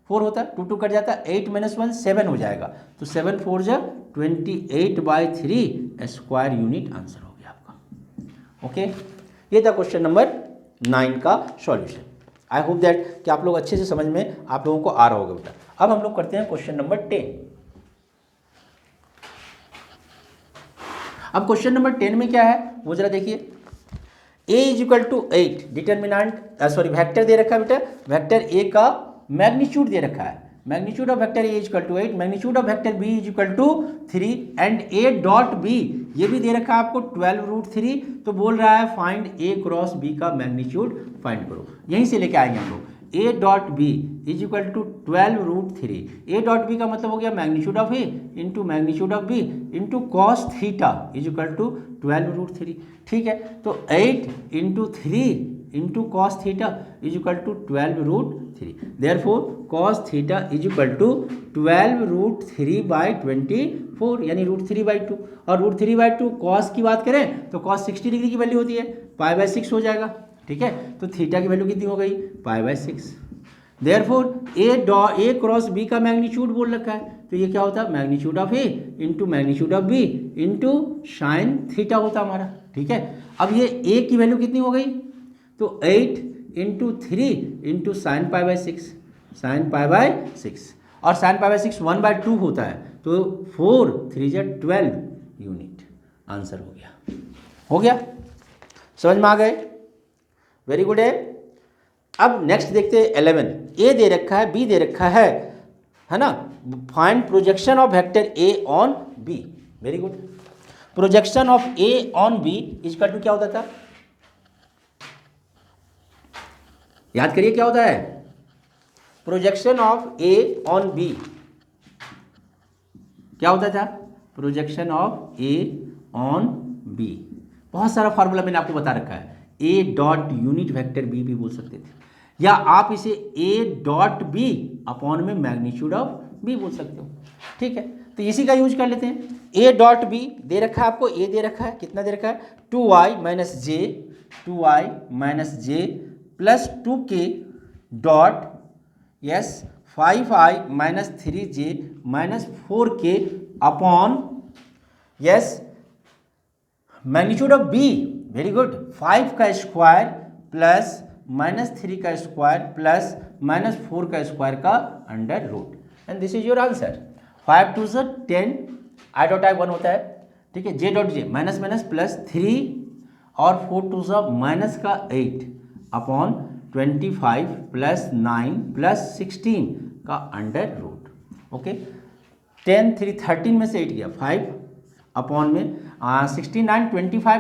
4 होता है, 2 2 कट जाता है, 8 माइनस 1 7 हो जाएगा, तो 7 4 जा 28/3 स्क्वायर यूनिट आंसर हो गया आपका। ओके, ये था क्वेश्चन नंबर 9 का सॉल्यूशन। आई होप दैट कि आप लोग अच्छे से समझ में आप लोगों को आ रहा होगा बेटा। अब हम लोग करते हैं क्वेश्चन नंबर 10। अब क्वेश्चन नंबर 10 में क्या है वो जरा देखिए, a is equal to 8, determinant sorry vector दे रखा है बेटा, वेक्टर a का मैग्नीट्यूड दे रखा है, magnitude of vector a equal to 8, magnitude of vector b is equal to 3 and a dot b ये भी दे रखा है आपको 12√3। तो बोल रहा है फाइंड a क्रॉस b का मैग्नीट्यूड फाइंड करो, यहीं से लेके आएंगे हम लोग। a dot b is equal to 12√3, a dot b का मतलब हो गया magnitude of a into magnitude of b into cos theta is equal to 12√3। ठीक है, तो 8 into 3 into cos theta is equal to 12√3, therefore cos theta is equal to 12√3/24 यानी √3/2, और √3/2 cos की बात करें तो कॉस 60 डिग्री की वैल्यू होती है, π/6 हो जाएगा। ठीक है, तो थीटा की वैल्यू कितनी हो गई, π/6। देयरफॉर a क्रॉस b का मैग्नीट्यूड बोल रखा है, तो ये क्या होता है, magnitude of a into magnitude of b into sine theta होता हमारा। ठीक है, अब ये a की वैल्यू कितनी हो गई, तो 8 इंटू 3 इंटू साइन π/6, साइन π/6, और साइन π/6 1/2 होता है, तो 4 3 जा 12 यूनिट आंसर हो गया। हो गया, समझ में आ गए, वेरी गुड है। अब नेक्स्ट देखते हैं 11, ए दे रखा है बी दे रखा है ना, find projection of vector A on B. Very good, projection of A on B equal to क्या होता था, याद करिए क्या होता है, projection of A on B क्या होता था, projection of A on B. बहुत सारा फार्मूला मैंने आपको बता रखा है, A dot unit vector B भी बोल सकते थे, या आप इसे ए डॉट बी अपॉन में मैग्नीट्यूड ऑफ बी बोल सकते हो। ठीक है, तो इसी का यूज कर लेते हैं। ए डॉट बी दे रखा है आपको, ए दे रखा है, कितना दे रखा है, 2i minus J plus 2k dot yes 5i minus 3j minus 4k upon yes magnitude of बी। वेरी गुड, 5 का स्क्वायर प्लस माइनस 3 का स्क्वायर प्लस माइनस 4 का स्क्वायर का under root, and this is your answer. 5 2 10, I dot I 1 होता है। ठीक है, J dot J minus minus plus 3 और 4 2 माइनस का 8 अपॉन 25 प्लस 9 प्लस 16 का अंडर रूट। ओके, 10 3 13 में से 8 गया, 5 अपॉन में 69 25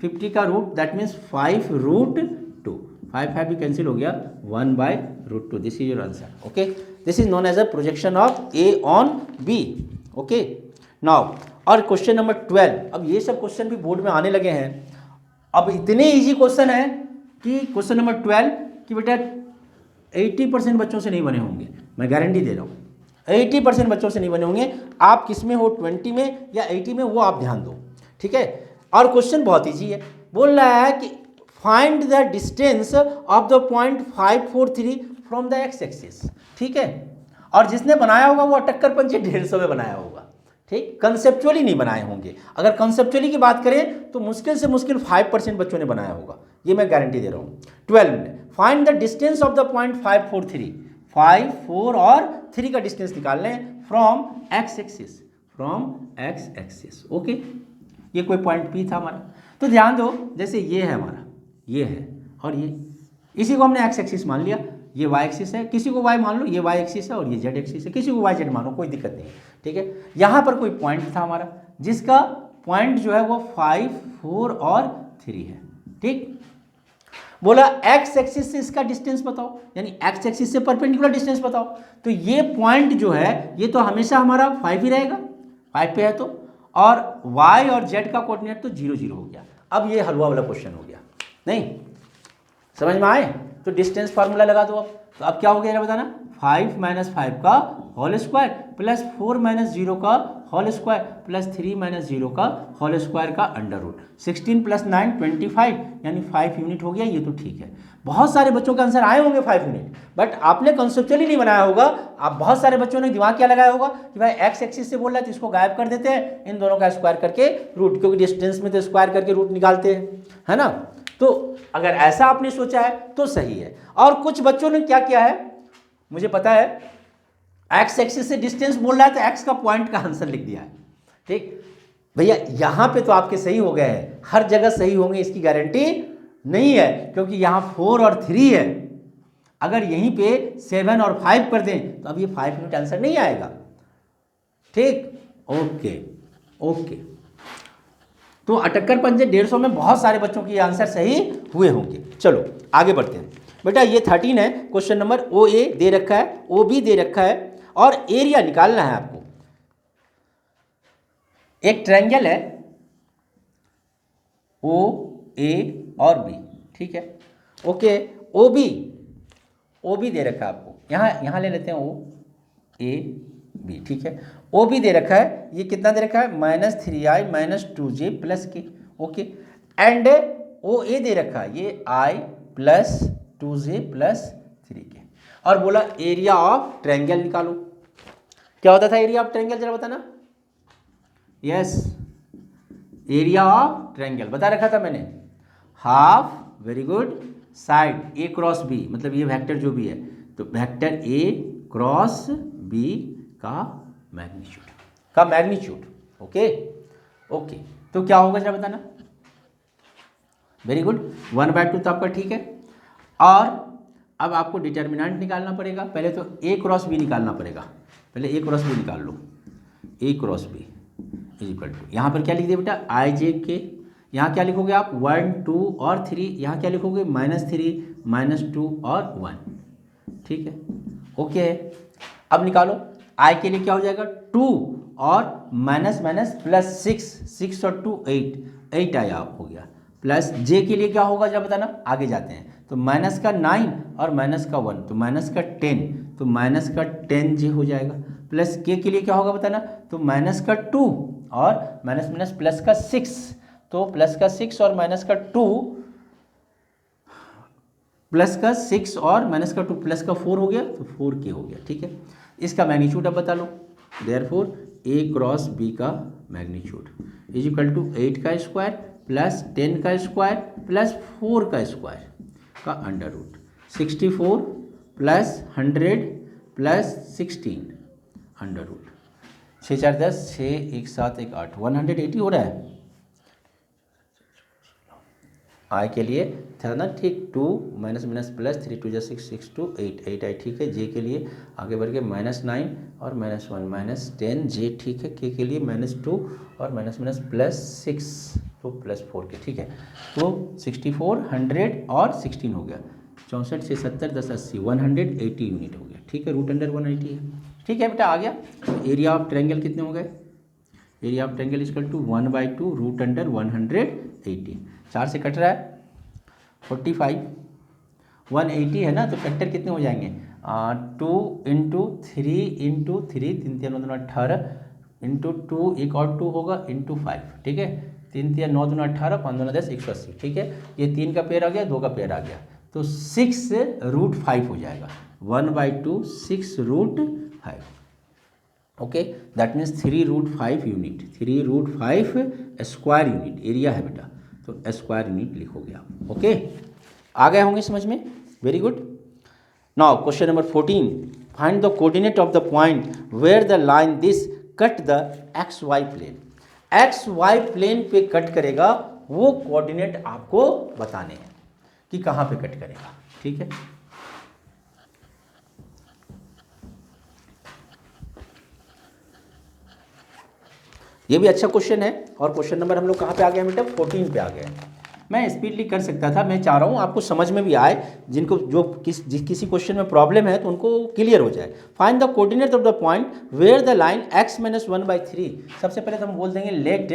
50 का रूट, दैट मीन्स 5√2, 5 भी कैंसिल हो गया, 1/√2, this is your answer. Okay, this is known as a projection of A on B. Okay, now और क्वेश्चन नंबर 12। अब ये सब क्वेश्चन भी बोर्ड में आने लगे हैं। अब इतने इजी क्वेश्चन है कि क्वेश्चन नंबर 12 कि बेटा 80% बच्चों से नहीं बने होंगे, मैं गारंटी दे रहा हूँ। 80% बच्चों से नहीं बने होंगे। आप किस में हो, 20 में या 80 में, वो आप ध्यान दो, ठीक है। और क्वेश्चन बहुत ईजी है, बोल रहा है कि find the distance of the point 543 from the x axis, ठीक है। और जिसने बनाया होगा वो अटक्कर पंचे 150 में बनाया होगा, ठीक, कंसेप्चुअली नहीं बनाए होंगे। अगर कंसेप्चुअली की बात करें तो मुश्किल से मुश्किल 5% बच्चों ने बनाया होगा, ये मैं गारंटी दे रहा हूँ। 12 में find the distance of the point 543, 5, 4 और 3 का डिस्टेंस निकाल लें from x axis, from x axis. Okay, ये कोई पॉइंट पी था हमारा। तो ध्यान दो, जैसे ये है हमारा, ये है और ये, इसी को हमने एक्स एक्सिस मान लिया, ये वाई एक्सिस है, किसी को वाई मान लो, ये वाई एक्सिस है और ये जेड एक्सिस है, किसी को वाई जेड मानो, कोई दिक्कत नहीं है, ठीक है। यहाँ पर कोई पॉइंट था हमारा जिसका पॉइंट जो है वो 5, 4 और 3 है, ठीक। बोला एक्स एक्सिस से इसका डिस्टेंस बताओ, यानी एक्स एक्सिस से परपेंडिकुलर डिस्टेंस बताओ। तो ये पॉइंट जो है ये तो हमेशा हमारा 5 ही रहेगा, 5 पे है तो, और y और z का कोऑर्डिनेट तो 0, 0 हो गया। अब ये हलवा वाला क्वेश्चन हो गया, नहीं समझ में आए तो डिस्टेंस फार्मूला लगा दो। तो अब क्या हो गया बताना, 5 - 5 का होल स्क्वायर प्लस 4 - 0 का होल स्क्वायर प्लस 3 - 0 का होल स्क्वायर का अंडर रूट, 16 + 9 25, यानी 5 यूनिट हो गया। ये तो ठीक है, बहुत सारे बच्चों के आंसर आए होंगे 5 यूनिट, बट आपने कंसेप्चुअली नहीं बनाया होगा। आप बहुत सारे बच्चों ने दिमाग क्या लगाया होगा कि भाई एक्स एक्सिस से बोल रहा है तो इसको गायब कर देते हैं, इन दोनों का स्क्वायर करके रूट, क्योंकि डिस्टेंस में तो स्क्वायर करके रूट निकालते हैं, है ना। तो अगर ऐसा आपने सोचा है तो सही है। और कुछ बच्चों ने क्या किया है, मुझे पता है, एक्स एक्सिस से डिस्टेंस बोल रहा है तो एक्स का पॉइंट का आंसर लिख दिया है, ठीक भैया। यहां पे तो आपके सही हो गए हैं, हर जगह सही होंगे इसकी गारंटी नहीं है, क्योंकि यहां 4 और 3 है। अगर यहीं पे 7 और 5 कर दें तो अब ये 5 यूनिट आंसर नहीं आएगा, ठीक। ओके ओके, तो अटक्कर पंजे 150 में बहुत सारे बच्चों के आंसर सही हुए होंगे। चलो आगे बढ़ते हैं बेटा। ये 13 है क्वेश्चन नंबर। ओ ए दे रखा है, ओ बी दे रखा है और एरिया निकालना है आपको। एक ट्रायंगल है ओ ए और बी, ठीक है। ओके, ओ बी दे रखा है आपको, यहां ले लेते हैं ओ ए बी, ठीक है। ओ बी दे रखा है, ये कितना दे रखा है, -3i - 2j + k। Okay, and ओ ए दे रखा है, ये i + 2j + 3k। और बोला एरिया ऑफ ट्रायंगल निकालो। क्या होता था एरिया ऑफ ट्रायंगल, जरा बताना। यस, एरिया ऑफ ट्रायंगल बता रखा था मैंने, half, very good, side a cross b, मतलब ये वेक्टर जो भी है तो वेक्टर a क्रॉस b का मैग्नीट्यूड, ओके ओके। तो क्या होगा जरा बताना। वेरी गुड, 1/2 तो आपका ठीक है। और अब आपको डिटर्मिनेंट निकालना पड़ेगा। पहले तो a क्रॉस b निकालना पड़ेगा, पहले a क्रॉस b निकाल लो। a क्रॉस b = यहाँ पर क्या लिख दिया बेटा, ij k। यहाँ क्या लिखोगे आप, 1, 2 और 3। यहाँ क्या लिखोगे, -3, -2 और 1, ठीक है। ओके, अब निकालो। i के लिए क्या हो जाएगा, 2 और -+6, 6 और 2 8 आया हो गया। प्लस j के लिए क्या होगा जरा बताना, आगे जाते हैं। तो -9 और -1, तो -10, तो -10j हो जाएगा। प्लस k के लिए क्या होगा बताना, तो -2 और +6, तो +6 और -2, +6 और -2 +4 हो गया, तो 4k हो गया, ठीक है। इसका मैग्नीट्यूड अब बता लो। देयरफॉर a क्रॉस b का मैग्नीट्यूड = 8 का स्क्वायर प्लस 10 का स्क्वायर प्लस 4 का स्क्वायर का under root, 64 plus 100 plus 16 under root, 6 4 10, 6 1 7 1 8, 180 हो रहा है। आई के लिए था ना, ठीक, 2 -+3 2 + 6 6 2 8 8 आई, ठीक है। जे के लिए आगे बढ़ के -9 और -1 -10 जे, ठीक है। के लिए -2 और +6 तो +4 के, ठीक है। तो 64 100 और 16 हो गया, 64 से 70 10 80 180 यूनिट हो गया। ठीक है, रूट अंडर 180 है। ठीक है बेटा, आ गया। एरिया ऑफ ट्रायंगल कितने हो गए? Area of triangle equal to 1/2 root under 180। 4 से कट रहा है 45, 180 है ना, तो फैक्टर कितने हो जाएंगे? 2 इंटू 3 इंटू 3, 3 3 9 18 इंटू 2, एक और 2 होगा इंटू 5। ठीक है, 3 3 9 2 18, 5 2 10 180। ठीक है, ये 3 का पेयर आ गया, 2 का पेयर आ गया, तो 6√5 हो जाएगा। 1/2 6√5। Okay, that means 3√5 unit, 3√5 square unit area है बेटा, तो स्क्वायर यूनिट लिखोगे आप। ओके, आ गए होंगे समझ में? Very good. Now question number 14, find the coordinate of the point where the line this cut the XY plane. XY plane पे कट करेगा, वो कोऑर्डिनेट आपको बताने हैं कि कहाँ पे कट करेगा। ठीक है, ये भी अच्छा क्वेश्चन है। और क्वेश्चन नंबर हम लोग कहाँ पे आ गए बेटा? 14 पे आ गए। मैं स्पीडली कर सकता था, मैं चाह रहा हूँ आपको समझ में भी आए, जिनको जो किसी क्वेश्चन में प्रॉब्लम है तो उनको क्लियर हो जाए। Find the coordinate of the point where the line x - 1/3। सबसे पहले तो हम बोल देंगे let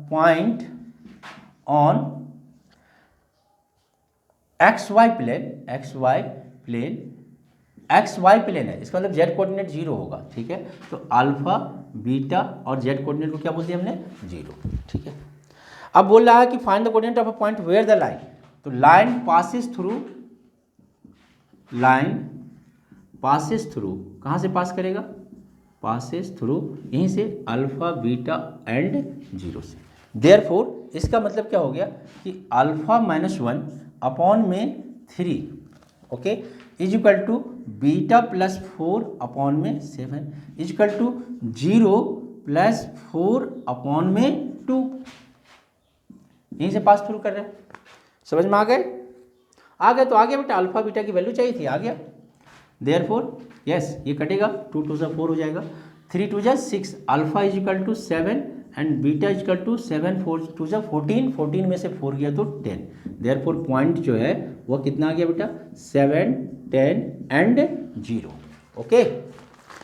point on XY plane है, इसका मतलब जेड कोऑर्डिनेट 0 होगा। ठीक है, तो अल्फा बीटा और जेड कोऑर्डिनेट को क्या बोल दिया हमने? 0। ठीक है, अब बोल रहा है कि find the coordinate of a point where the line, तो लाइन पासिस थ्रू, कहाँ से पास करेगा? पासिस थ्रू, यहीं से अल्फा बीटा एंड 0 से। देयरफॉर इसका मतलब क्या हो गया कि अल्फा -1 अपॉन में 3, okay, is equal to beta +4 upon में 7 इज इक्वल टू 0 + 4 अपॉन में 2। यहीं से पास थ्रू कर रहे हैं। समझ में आ गए? तो आ गया बेटा, अल्फा बीटा की वैल्यू चाहिए थी, आ गया। देयरफॉर यस, ये कटेगा, 2 2 = 4 हो जाएगा, 3 2 = 6, alpha is equal to 7 and beta is equal to 7 4 2 = 14, 14 में से 4 गया तो 10। देयरफॉर पॉइंट जो है वह कितना आ गया बेटा? 7 10 एंड 0। ओके,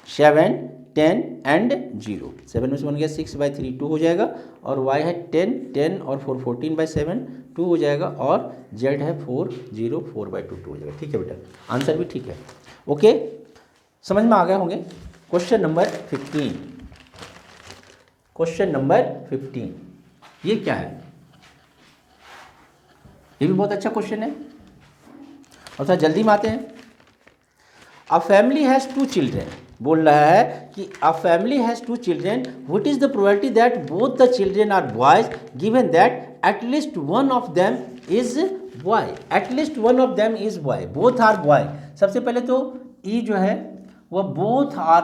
7 10 एंड 0, 7 में से 1 गया 6/3 2 हो जाएगा, और y है 10 10 और 4 14/7 2 हो जाएगा, और z है 4 0 4/2 2 हो जाएगा। ठीक है बेटा, आंसर भी ठीक है। ओके, समझ में आ गए होंगे। क्वेश्चन नंबर 15, क्वेश्चन नंबर 15 ये क्या है? ये भी बहुत अच्छा क्वेश्चन है, और थोड़ा जल्दी में आते हैं। अ फैमिली हैज़ 2 चिल्ड्रेन, बोल रहा है कि a family has 2 children, what is the probability that both the children are boys given that at least one of them is boy. At least one of them is boy, both are boy. सबसे पहले तो ई जो है वह both are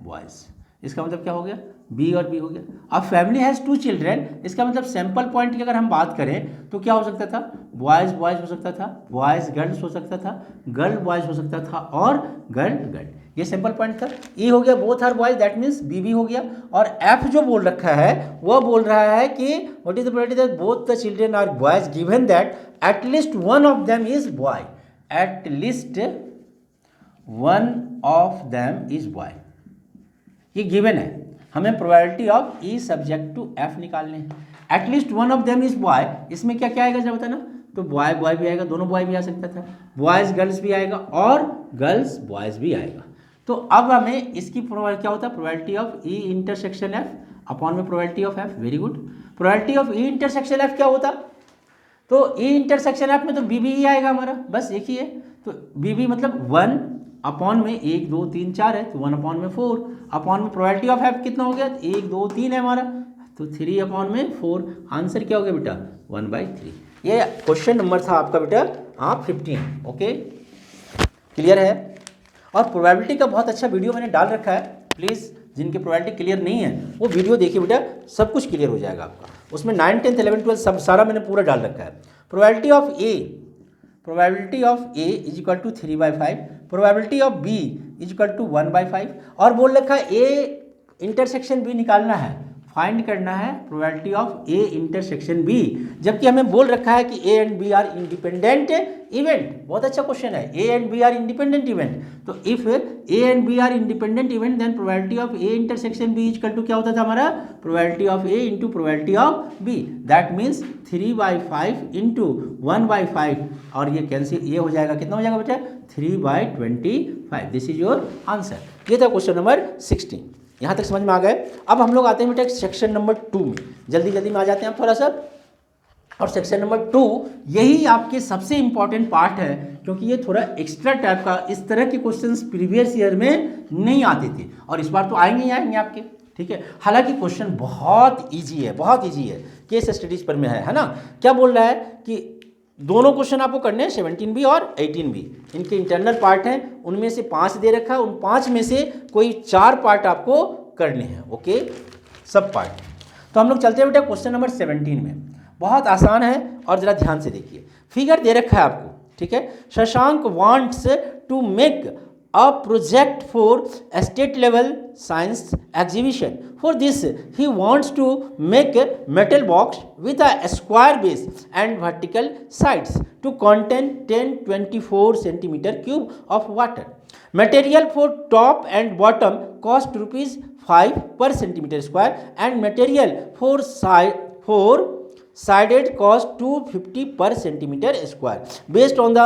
boys, इसका मतलब क्या हो गया? बी और बी हो गया। अब फैमिली हैज़ 2 चिल्ड्रेन, इसका मतलब सैंपल पॉइंट की अगर हम बात करें तो क्या हो सकता था? बॉयज़ बॉयज़ हो सकता था, बॉयज़ गर्ल्स हो सकता था, गर्ल बॉयज़ हो सकता था, और गर्ल गर्ल, ये सैंपल पॉइंट था। ई हो गया both are boys, that means B हो गया। और एफ जो बोल रखा है वह बोल रहा है कि what is the probability that both the children are boys given that at least one of them is boy. At least one of them is boy, ये गिवन है। हमें probability of E subject to F निकालने हैं। At least one of them is boy, इसमें क्या क्या आएगा जब बताना? तो बॉय बॉय भी आएगा, दोनों बॉय भी आ सकता था, बॉयज़ गर्ल्स भी आएगा, और गर्ल्स बॉयज़ भी आएगा। तो अब हमें इसकी प्रोबेबिलिटी क्या होता है? Probability of E intersection F upon में probability of F. Very good. Probability of E intersection F क्या होता? तो ई इंटरसेक्शन एफ में तो बी ही आएगा हमारा, बस एक ही है। तो बी मतलब 1 अपॉन में 1 2 3 4 है, तो 1 अपॉन में 4 अपॉन में प्रोबेबिलिटी ऑफ एफ कितना हो गया? 1 2 3 है हमारा, तो 3 अपॉन में 4। आंसर क्या हो गया बेटा? 1/3। ये क्वेश्चन नंबर था आपका बेटा 15। ओके, क्लियर है? और प्रोबेबिलिटी का बहुत अच्छा वीडियो मैंने डाल रखा है, प्लीज़ जिनकी प्रोबेबिलिटी क्लियर नहीं है वो वीडियो देखिए बेटा, सब कुछ क्लियर हो जाएगा आपका। उसमें 9 10 11 12 सब सारा मैंने पूरा डाल रखा है। Probability of A is equal to 3/5, probability of B is equal to 1/5, और बोल रखा है ए इंटरसेक्शन बी निकालना है। फाइंड करना है probability of A intersection B, जबकि हमें बोल रखा है कि A and B are independent event. बहुत अच्छा क्वेश्चन है, A and B are independent event. तो if A and B are independent event then probability of A intersection B equal to क्या होता था हमारा, probability of A into probability of B. That means 3/5 into 1/5, और ये cancel, ये हो जाएगा, कितना हो जाएगा बेटा, 3/25। This is your answer. ये था क्वेश्चन नंबर 16। यहाँ तक समझ में आ गए। अब हम लोग आते हैं बेटा सेक्शन नंबर 2 में, जल्दी जल्दी में आ जाते हैं आप थोड़ा सा। और सेक्शन नंबर 2 यही आपके सबसे इंपॉर्टेंट पार्ट है, क्योंकि ये थोड़ा एक्स्ट्रा टाइप का, इस तरह के क्वेश्चंस प्रीवियस ईयर में नहीं आते थे, और इस बार तो आएंगे ही आएंगे आपके, ठीक है। हालांकि क्वेश्चन बहुत ईजी है, बहुत ईजी है, केस स्टडीज पर में है ना। क्या बोल रहा है कि दोनों क्वेश्चन आपको करने हैं, 17B और 18B, इनके इंटरनल पार्ट हैं, उनमें से 5 दे रखा है, उन 5 में से कोई 4 पार्ट आपको करने हैं, ओके, सब पार्ट। तो हम लोग चलते हैं बेटा क्वेश्चन नंबर 17 में। बहुत आसान है, और जरा ध्यान से देखिए, फिगर दे रखा है आपको, ठीक है। Shashank wants to make a project for a state level science exhibition. For this he wants to make a metal box with a square base and vertical sides to contain 10-24 centimeter cube of water. Material for top and bottom cost rupees 5 per centimeter square, and material for sided cost 250 per centimeter square. Based on the